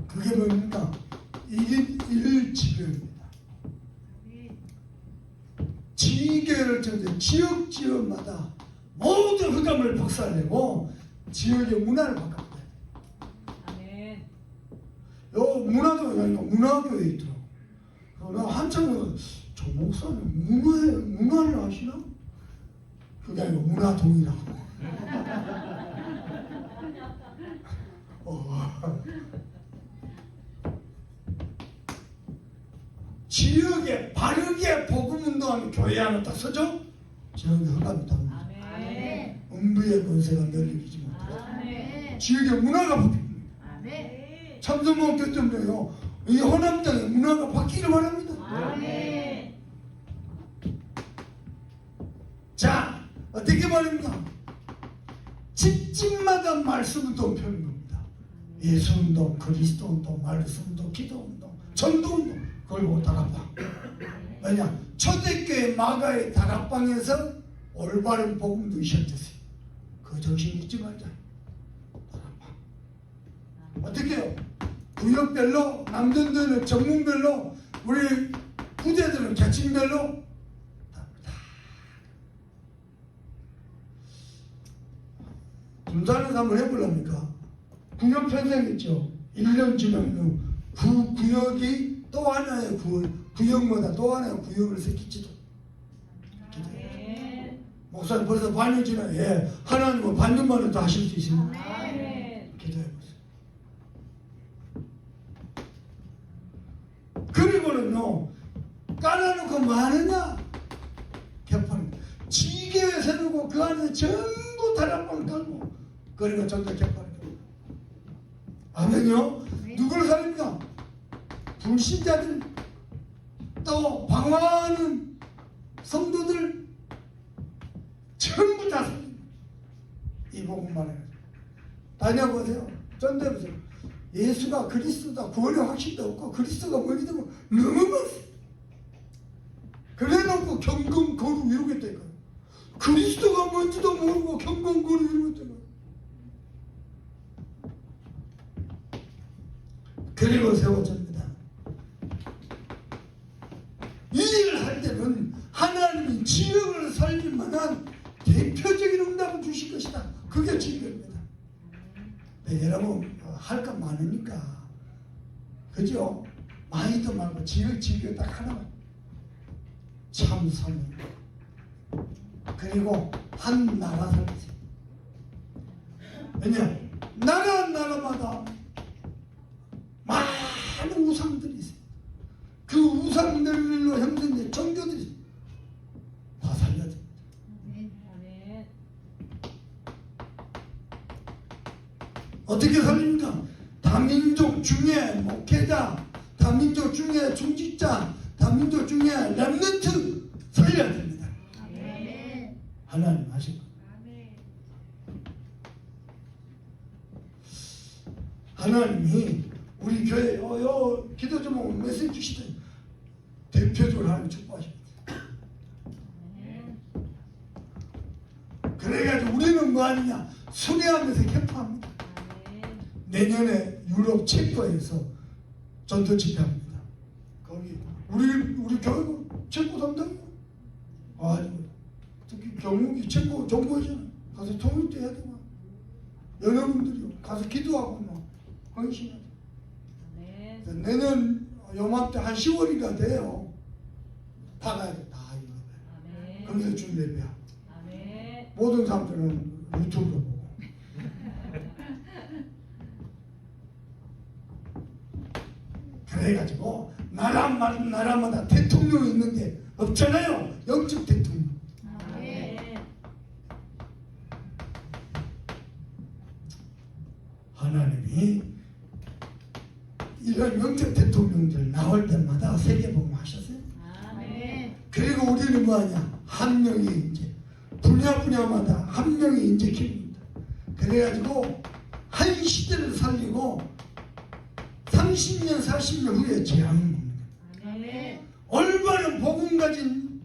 그게 뭡니까? 이게 일지교입니다. 지교를 전에 지역마다 모든 흑암을 박살내고 지역의 문화를 바꿨다. 아멘. 요 문화도 문화교에 있더라고. 나 한참 저 목사님 문화를 아시나? 그게 아니고 문화동이라고. 지역에 바르게 복음운동하는 교회 하나 딱 서죠? 지역에 흑암이 딱 옵니다. 아멘. 음부의 권세가 널리지 못하고 아멘. 지역의 문화가 바뀝니다. 아멘. 참선모 교점도요. 이 호남 땅의 문화가 바뀌기를 바랍니다. 아멘. 자, 어떻게 말입니까? 집집마다 말씀운동 펴는 겁니다. 예수운동, 그리스도운동, 말씀운동, 기도운동, 전도운동, 그리고 다락방. 왜냐? 초대교회 마가의 다락방에서 올바른 복음도 시작됐어요. 그 정신 잊지 말자. 다락방. 어떻게 해요? 구역별로, 남전들은 전문별로, 우리 부대들은 계층별로 군사를 한번 해보랍니까? 구역 편성했죠. 1년 지나면 그 구역이 또 하나의 구역마다 또 하나의 구역을 새기지도. 아멘. 목사님 벌써 반년 지나. 예, 하나님은 반년 만에 다 하실 수 있습니다. 아멘. 기도해보세요. 그리고는요, 깔아놓고 많으냐? 개판입니다. 지게에 세우고 그 안에 전부 다락방을 깔고 그리고 전부 개판입니다. 아멘요? 누구를 살립니까? 불신자들, 또 방황하는 성도들 전부 다 살립니다. 이 복음만 해요. 다녀보세요. 전대보세요. 예수가 그리스도다 구원의 확신도 없고 그리스도가 뭐이든 너무 많습니다. 그래놓고 경건 거룩 이루겠다니까요. 그리스도가 뭔지도 모르고 경건 거룩 이루겠다니까요. 그리고 세워집니다. 이 일을 할 때는 하나님이 지역을 살릴 만한 대표적인 응답을 주실 것이다. 그게 지역입니다. 네, 여러분 할 것 많으니까 그죠? 많이도 말고 지역 딱 하나만 참선 그리고 한 나라 살지. 왜냐? 나라마다 많은 우상들이 있어요. 그 우상들로 형성된 종교들이 다 살려야 됩니다. 아멘. 어떻게 살립니까? 다민족 중에 목회자, 다민족 중에 중직자, 다민족 중에 렘넌트 살려야 됩니다. 아멘. 하나님 하시고 하나님이 우리 교회 기도 좀 오면 메시지 주시더니 대표적으로 하나님 축복하십니다. 그래가지고 우리는 뭐 하느냐? 순회하면서 캠프합니다. 내년에 유럽 체코에서 전도 집회합니다. 거기 우리 교회가 체코 담당이요. 아주 특히 경욱이 체코 정부이잖아. 가서 통일도 해야 되고 여러분들이 가서 기도하고 막 헌신하죠. 내년 요맘때 한 10월이가 돼요. 다 가야 돼. 다 유럽에. 거기서 주일 예배하고. 모든 사람들은 유튜브로 보고. 그래가지고 나라마다 대통령이 있는 게 없잖아요. 영적 대통령. 하나님이 이런 영적 대통령들 나올 때마다 세계복음 하셨어요. 그리고 우리는 뭐하냐? 한 명이 이제 분야마다 한 명이 이제 기릅니다. 그래가지고 한 시대를 살리고 30년 40년 후에 재앙을 먹는 거예요. 올바른 복음 가진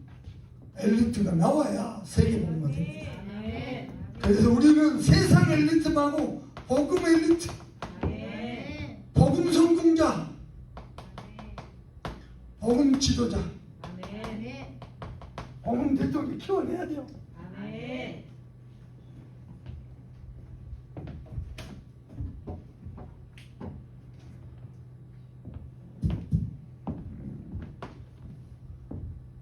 엘리트가 나와야 세계복음가 됩니다. 그래서 우리는 세상 엘리트 말고 복음 엘리트, 복음 성공자, 복음 지도자, 복음 대통령 키워내야 돼요.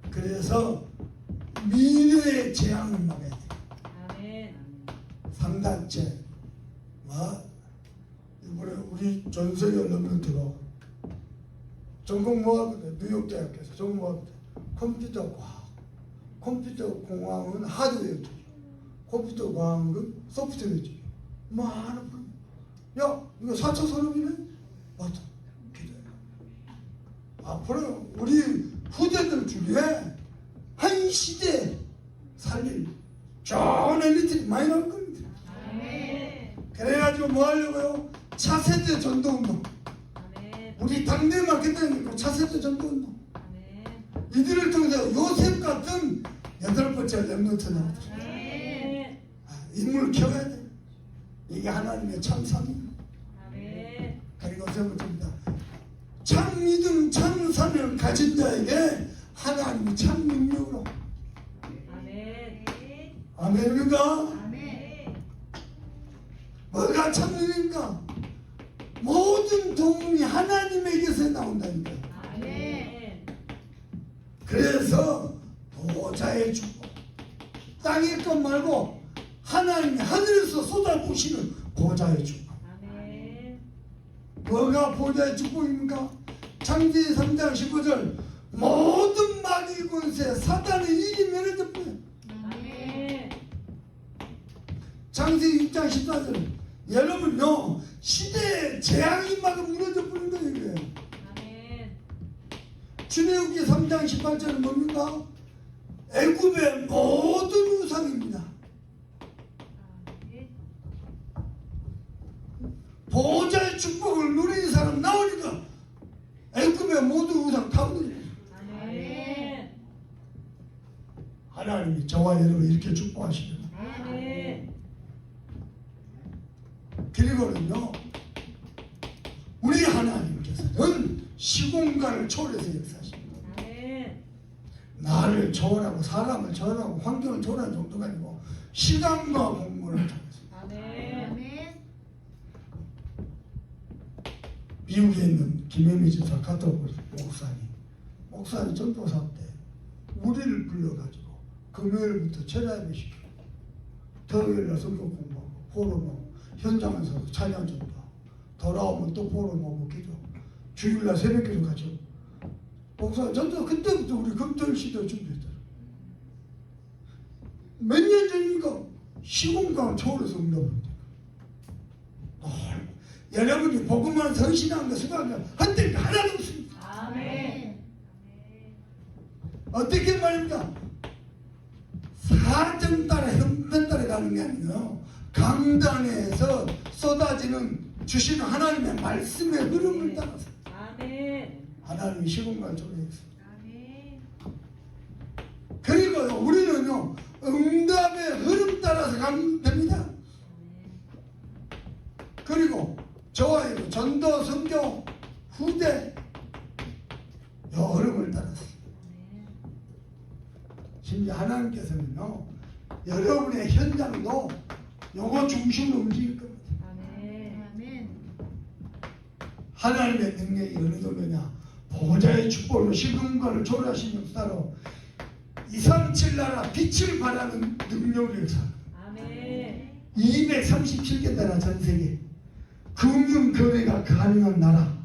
그래서 미래의 재앙을 막아야 돼요. 상단체, 이번에 우리 전세계 언론들 들어 전공 뭐하거든. 뉴욕대학교에서 전공 뭐하거든. 컴퓨터 과학, 컴퓨터 공학은 하드웨어 쪽, 컴퓨터 과학은 소프트웨어 쪽. 많은 분. 야, 이거 4차 산업이네? 맞다. 기대해. 앞으로 우리 후대들 중에 한 시대 살릴 좋은 엘리트들이 많이 나올 겁니다. 그래가지고 뭐 하려고요? 차세대 전도운동. 우리 당대만 그때는 차세대 전도운동. 이들을 통해서 요셉 같은 8번째 렘넌트 나오더라고요. 인물을 키워야 돼. 이게 하나님의 참사입니다. 그리고 세 번째입니다. 참 믿음, 참 사명을 가진 자에게 하나님이 참 능력으로. 아멘입니까? 뭐가 참 능력입니까? 모든 도움이 하나님에게서 나온다니까요. 그래서 보좌의 축복, 땅의 것 말고 하나님이 하늘에서 쏟아부시는 보좌의 축복. 뭐가 보좌의 축복입니까? 창세기 3장 15절 모든 마귀 권세 사단의 일이 멸해져 버려요. 창세기 6장 14절 여러분요 시대의 재앙이 막 무너져 버린 거예요. 출애굽기 3장 18절은 뭡니까? 애굽의 모든 우상입니다. 보호자의 축복을 누리는 사람 나오니까 애굽의 모든 우상 다 무너져요. 하나님이 저와 여러분 이렇게 축복하시죠. 그리고는요 우리 하나님께서는 시공간을 초월해서 역사하십니다. 나를 초월하고 사람을 초월하고 환경을 초월하는 정도가 아니고 시간과 공간을 통해서. 미국에 있는 김혜미 집사 갔다 오고 목사님 전도사 때 우리를 불러가지고 금요일부터 철야예배 시키고 토요일날 성경 공부하고 포럼하고 현장에서 찬양 전도하고 돌아오면 또 포럼하고 기도 주일날 새벽기도 같이 목사님 전도 그때부터 우리 금토일 시대 준비했잖아요. 몇 년 전이니까 시공간을 초월해서 응답합니다. 여러분이 복음만 성신한 거 생각하면 헛될 게 하나도 없습니다. 어떻게 말입니까? 사정 따라 형편 따라 가는 게 아니에요. 강단에서 쏟아지는 주시는 하나님의 말씀의 흐름을 따라서 아멘. 하나님이 시공간을 조명했어요. 아멘. 그리고요, 우리는요, 응답의 흐름 따라서 가면 됩니다. 그리고 저와의 전도, 선교, 후대, 이 흐름을 따라서. 심지어 하나님께서는요, 여러분의 현장도 요거 중심으로 움직일 겁니다. 아멘. 아멘. 하나님의 능력이 어느 정도냐? 보호자의 축복으로 시금과를 초월하신 역사로 237 나라 빛을 발하는 능력을 역사. 아멘. 237개 나라 전 세계 금융 거래가 가능한 나라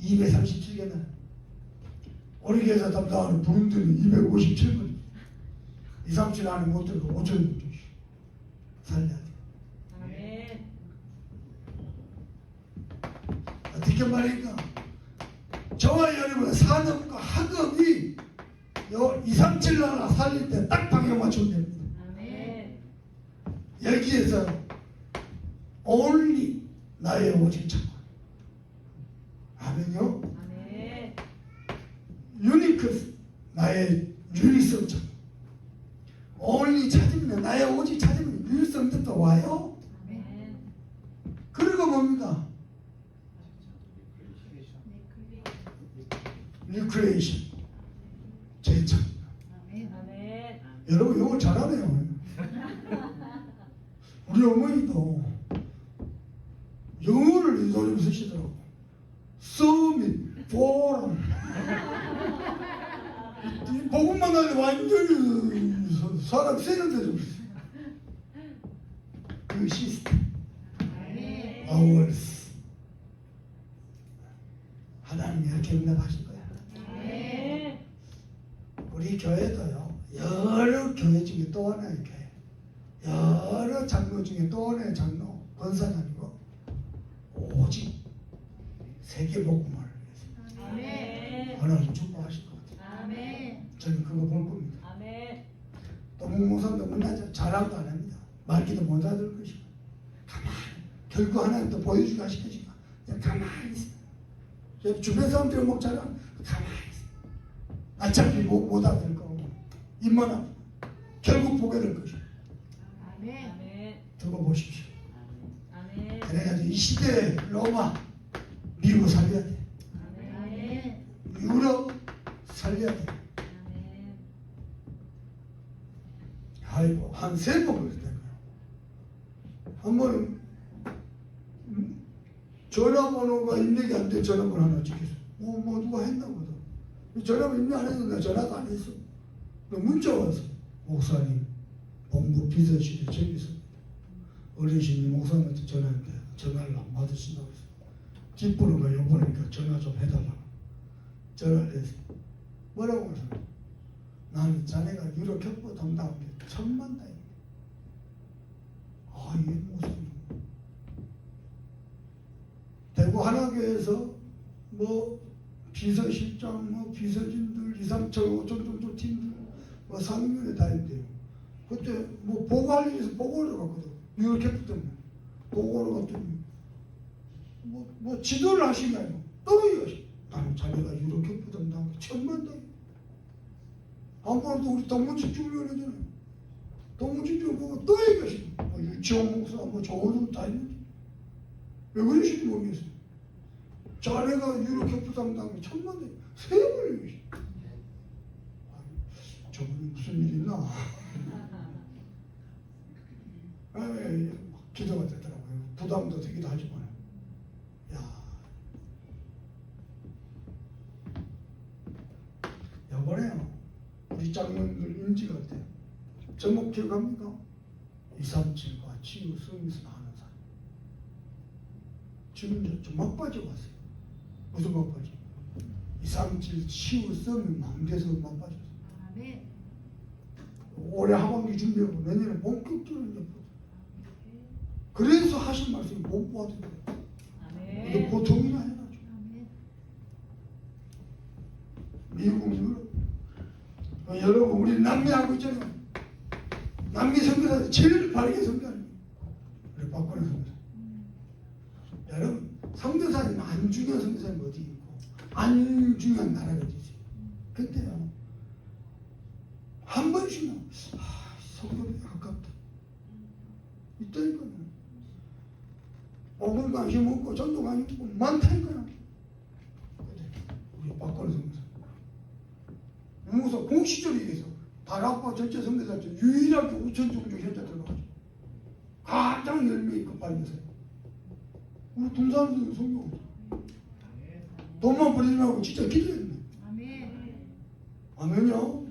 237개 나라. 우리 교회에서 담당하는 부름들은 257분. 237 안에 못 들고 5천 살려야 돼. 아멘. 어떻게 말인가? 저와 여러분 산업과 학업이 요 237 나라 살릴 때 딱 방향 맞추면 됩니다. 아멘. 여기에서 only 나의 오직 참. 아멘요? 아멘. 유니크 나의 유일성 참. only 찾으면 나의 오직 찾으면 유일성도 와요. 아멘. 그리고 뭡니까? 리크레이션 재창. 아멘. 아멘. 여러분 영어 잘하네요. 우리 어머니도 영어를 요즘 쓰시더라고. 서밋, 포럼. 복음만 하니 완전히 사람 세련되죠. 그 시스템. 아멘. 아워스. 하나님이 이렇게 응답하실 거야. 아멘. 우리 교회도요, 여러 교회 중에 또 하나의 교회, 여러 장로 중에 또 하나의 장로, 권사장이고, 오직 세계복음을 위해서 아멘. 하나님 축복하실 것 같아요. 아멘. 저는 그거 볼 겁니다. 아멘. 또 목사님도 만나죠. 자랑도 안 합니다. 말기도 못 알아들 것이고, 가만히, 결국 하나님 또 보여주게 하실 것이고, 그냥 가만히 있어요. 제 주변 사람들이 목자랑 가만히 있어요. 어차피 못 알아들 거고, 입만 하고, 결국 보게 될 것이고. 아멘. 아멘. 두고 보십시오. 아멘. 그래가지고 이 시대에 로마, 미국 살려야 돼. 아멘. 유럽 살려야 돼. 아멘. 아이고 한 세 번 그랬다고요. 한 번은 전화번호가 입력이 안 돼. 전화번호 하나 찍혀서 뭐 누가 했나 보다. 전화번호 입력 안 했는데 전화도 안 했어. 문자 와서 목사님 본부 비서실에 저기서 어르신이 목사님한테 전화했는데 전화를 안 받으신다고 해서 뒷번호가 요번이니까 전화 좀 해달라고 전화를 해서 뭐라고 해서 나는 자네가 유럽 격보 담당한 게 천만다입니다. 아 이게 무슨 대구 하나교에서 뭐 비서실장 뭐 비서진들 2, 3, 5천 정도 팀들 뭐 상임위원회 다 있대요. 그때 뭐 보고할 일에서 보고를 갔거든. 유럽 격보 때문에 보고를 갔더니 뭐 지도를 하시나요? 또 이거지. 나는 자네가 유럽 격보 담당한 게 천만다입니다. 아무래도 우리 동문집중위원회잖아요. 동문집중위원회 보고 또 얘기하시고 유치원 목사 뭐 좋은 다 있는데 왜 그러실지 모르겠어요. 자네가 유럽 격부 담당이 천만대 세 번을 얘기하시고 저분이 무슨 일 있나? 에이, 기도가 되더라고요. 부담도 되기도 하지만 야 이번에요 우리 장로님들 인지가 어때요? 제목 기억합니까? 237과 치유 서비스 하는 사람. 지금 저 막바지 왔어요. 무슨 막바지? 237 치유 서비스 망대에서 막바지 왔어요. 아멘. 올해 하반기 준비하고 내년에 본격적으로 이제 그래서 하신 말씀이 못 보아드려요. 이거 아멘. 보통이나 해가지고 아멘. 미국 유럽 여러분 우리 남미하고 있잖아요. 남미 선교사 제일 바르게 선교하는 우리 박근혜 선교사. 여러분 성교사님 안 중요한 성교사님 어디 있고 안 중요한 나라가 어디지? 그때요 한 번씩은 성교비 아깝다 있다니까요. 복음 관심 없고 전도 관심 없고 많다니까요. 우리 박건우 성교사 무서 공시절에 의해서 다락과 전체 성교사 중 유일하게 우천종족 현자 들어가죠. 가장 열매 급발해서 우리 동사람들 성교 돈만 버리지 말고 진짜 기도했네. 아멘요.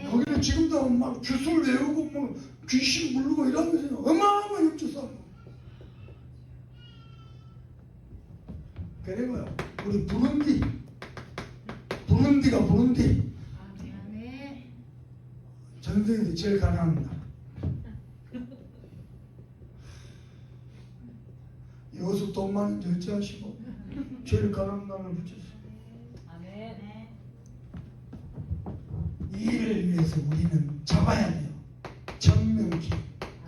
거기는 지금도 막 주술 외우고 뭐 귀신 부르고 이러면서 어마어마한 협조 싸움. 그래요. 우리 부룬디가 전 세계에서 제일 가난한 나라. 여기서 돈 많은 절제하시고 제일 가난한 나라를 붙였어요. 아멘. 이 일을 위해서 우리는 잡아야 돼요. 정명기.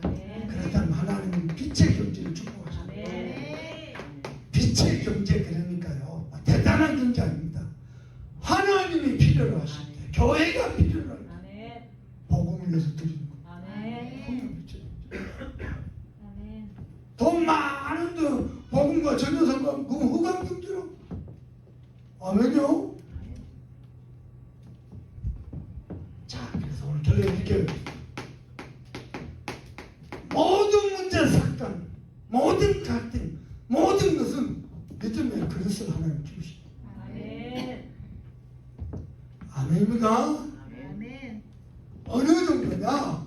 아멘. 그렇다면 하나님은 빛의 경제를 축복하십니다. 아멘. 빛의 경제 그러니까요. 대단한 경제 아닙니다. 하나님이 필요로 하실 때 교회가 필요로 할 때 아멘. 복음을 위해서 드리는 거예요. 아멘. 아멘. 돈 많은데 복음과 전혀 상관 그 흑암 경제로. 아멘요. 자, 그래서 오늘 결론 이렇게 모든 문제 사건, 모든 갈등, 모든 것은 믿음의 그릇을 하나님 주십니다. 아멘. 아멘입니까? 어느 정도냐?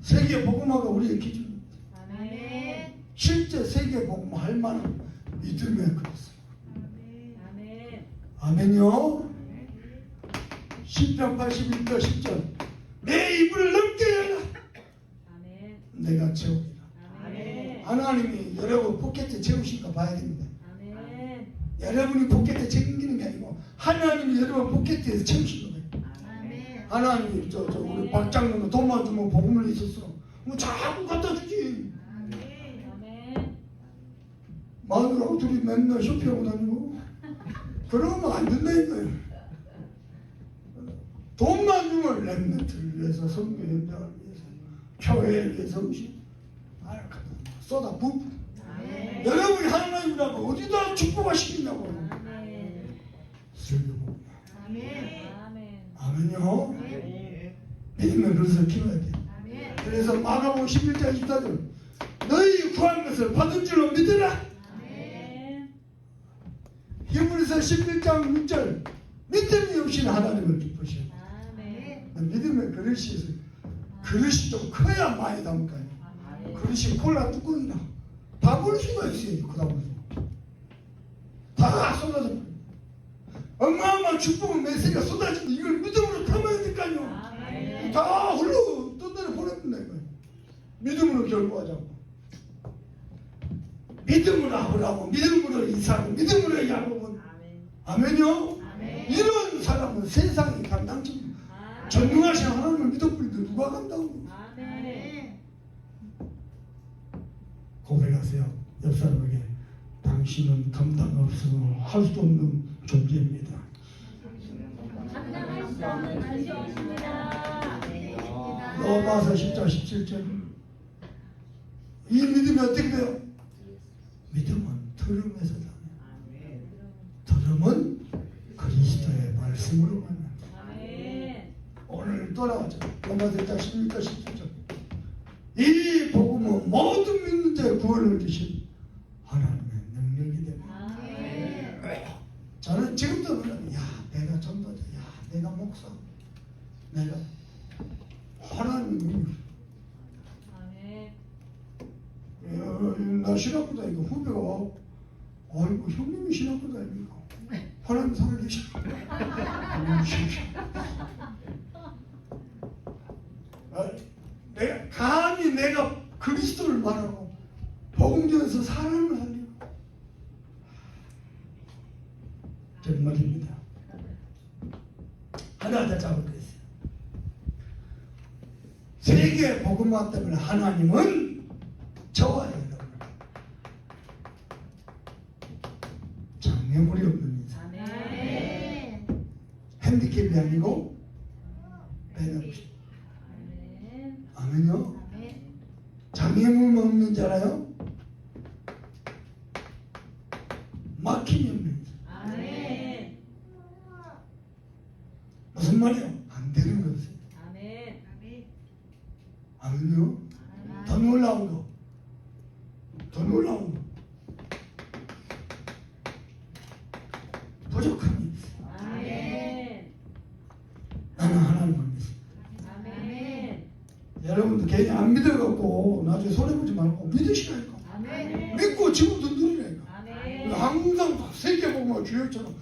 세계 복음화가 우리의 기준입니다. 아멘. 실제 세계 복음화 할 만한 믿음의 그릇을. 아멘. 아멘요. 시편 81편 10절 내 입을 넘게 열라 아멘. 내가 채우리라. 아멘. 하나님이 여러분 포켓에 채우실까 봐야 됩니다. 아멘. 여러분이 포켓에 챙기는 게 아니고 하나님이 여러분 포켓에서 채우시는 거예요. 하나님이 우리 박장로는 돈만 주면 복음을 있었어. 뭐 자꾸 갖다 주지. 아멘. 마누라하고 둘이 맨날 쇼핑하고 다니고 그러면 안 된다니까요. 돈만 주면 렘넌트를 위해서 선교 현장을 위해서 교회를 위해서 음식 쏟아 붓고 여러분이 하나님이라고 어디다 축복하시겠냐고. 아멘. 설교복. 아멘. 아멘요. 믿음의 그릇을 키워야 돼. 그래서 마가복음 11장 24절 너희 구한 것을 받은 줄로 믿으라. 아멘. 히브리서 11장 6절 믿음이 없이는 하나님을 기쁘시오. 아멘. 믿음의 그릇이 좀 커야 많이 담을까요? 그릇이 콜라 뚜껑이나 다 볼 수가 있어요. 그다 보면 다 쏟아져 버려요. 어마어마한 축복은 메시지가 쏟아지는데 이걸 믿음으로 담아야 될까요? 아멘. 다 흘러 떤데로 보냅니다. 이거 믿음으로 결부하자고. 믿음으로 아브라함, 믿음으로 이삭, 믿음으로 야곱은. 아멘요. 이런 사람은 세상이 감당치 전능하신 하나님을 믿어버리는데 누가 간다고. 아멘. 고백하세요. 옆 사람에게 당신은 감당 없어서 할 수 없는 존재입니다. 감당할 수 없는 존재이십니다. 로마서 10장 17절 이 믿음이 어떻게 돼요? 믿음은 들음에서 나요. 들음은 그리스도의 말씀으로 만난다. 아멘. 오늘 돌아가죠. 로마서 1장 16절 17절 이 복음은 모든 믿는 자의 구원을 주신 하나님의 능력이 됩니다. 아멘. 저는 지금도 그래요. 야, 내가 전도자, 야, 내가 목사, 내가 하나님이 아멘. 나 신학부다 이거 후배가 와, 아이고 형님이 신학부다 이거 하나님 살아계셔. 내가 감히 내가 그리스도를 말하고 복음전에서 사랑을 하려고 정말입니다. 하나 더 잡아보겠어요. 세계 복음화 때문에 하나님은 저와 여러분 장애물이 없는 인생. 아멘. 핸디캡이 아니고 배너시. 아멘. 아멘요. 아멘. 장애물 없는 줄 알아요? 막힘이 없는 인생. 아멘. 무슨 말이야? 안 되는 거지. 아멘. 아멘요. 더 놀라운 거. 더 놀라운 거. 부족한 인생. 아멘. 나는 하나님을 믿어. 아멘. 여러분도 괜히 안 믿어갖고 나중에 손해보지 말고 믿으시라니까. 아멘. 믿고 지금도 누리라니까. 아멘. 항상 세계 보면 주역처럼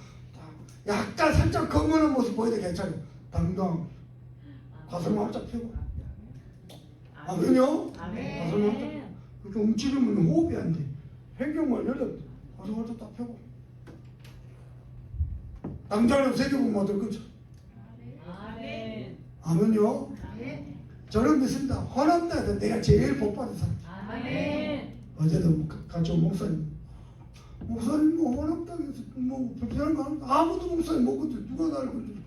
약간 살짝 검은한 모습 보여도 괜찮아요. 당당 가슴 활짝 펴고. 아멘요. 아멘. 가슴 활짝. 그렇게 움츠리면 호흡이 안 돼. 횡격만 열려 가슴 활짝 딱 펴고. 당장은 세계 보면 어떨 거죠? 아멘. 아멘요. 아멘. 저는 믿습니다. 화난다 해서 내가 제일 복 받은 사람. 아멘. 어제도 같이 온 목사님 뭐 화났다 해서 뭐 불편한 거 하는데 아무도 목사님 못 건드 누가 나를 건드려.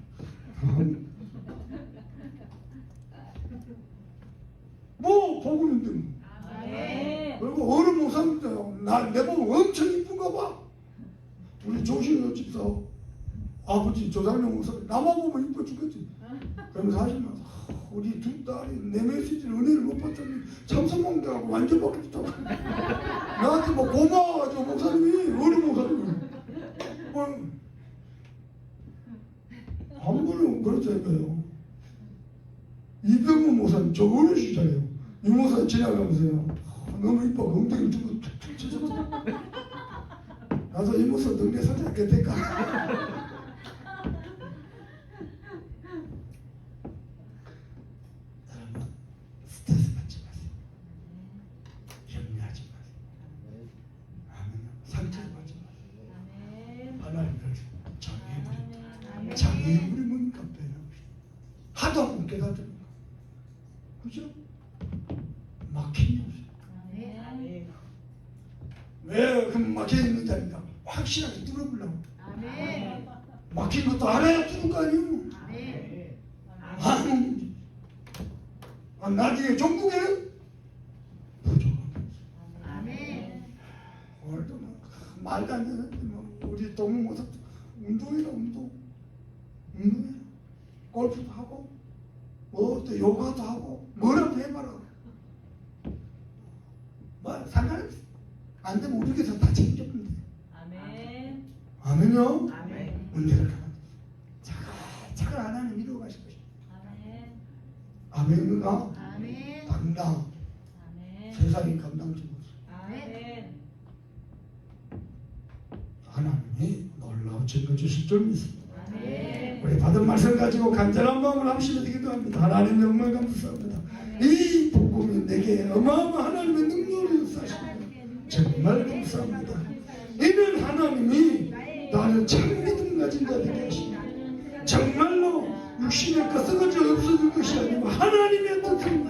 뭐 복음인데 뭐. 아멘. 그리고 어느 목사님도 내 보고 엄청 이쁜가 봐. 우리 조신호 집사 아버지 조상룡 목사님 나만 보면 이뻐 죽겠지. 그러면서 하시면 우리 두 딸이 내 메시지를 은혜를 못 받더니 참석망대하고 완전 바뀌었다고. 나한테 뭐 고마워가지고 목사님이 어느 목사님이 한 번은 그렇다니까요. 이병문 목사님 저 어르시잖아요. 이 목사님 지나가면서요. 너무 이뻐 엉덩이 두고 툭툭 쳐줬다. 나도 이 목사 등대 살짝 겠다니까. 여러분 스트레스 받지 마세요. 염려하지 마세요. 아멘. 상처 받지 마세요. 아멘. 하나님을 장애물이 아멘. 장애물이 뭡니까? 하도 안 깨닫습니까? 그죠? 막힘이 없어요. 아멘. 왜 그럼 막혀있는 자리가 확실하게 뚫어보려고. 아멘. 막힌 것도 알아야 뚫을 거 아니에요. 아멘. 아무 문제. 나중에 종국에는 부족합니다. 아멘. 오늘도 뭐 말도 안 되는데 뭐 우리 동무모사 운동이라 운동해라. 골프도 하고 뭐 또 요가도 하고 뭐라도 해봐라. 뭐 상관없어. 안 되면 우리 교회에서 다 책임져면 돼. 아멘. 아멘요. 아멘. 문제를 가만 차가 하나님 이루어 가실 것이다. 아멘. 아멘인가? 아멘. 당당 아멘. 세상이 감당지 못해. 아멘. 하나님이 놀라운 증거 주실 줄 믿습니다. 아멘. 우리 받은 말씀 가지고 간절한 마음을 합심해 드기도 합니다. 하나님 정말 감사합니다. 이 복음이 내게 어마어마한 하나님의 능력을 사십니다. 정말 감사합니다. 이는 하나님이 나를 참 믿음 가진 자 되게 하십니다. 정말로 육신의 것 썩어져 없어질 것이 아니고 하나님의 뜻을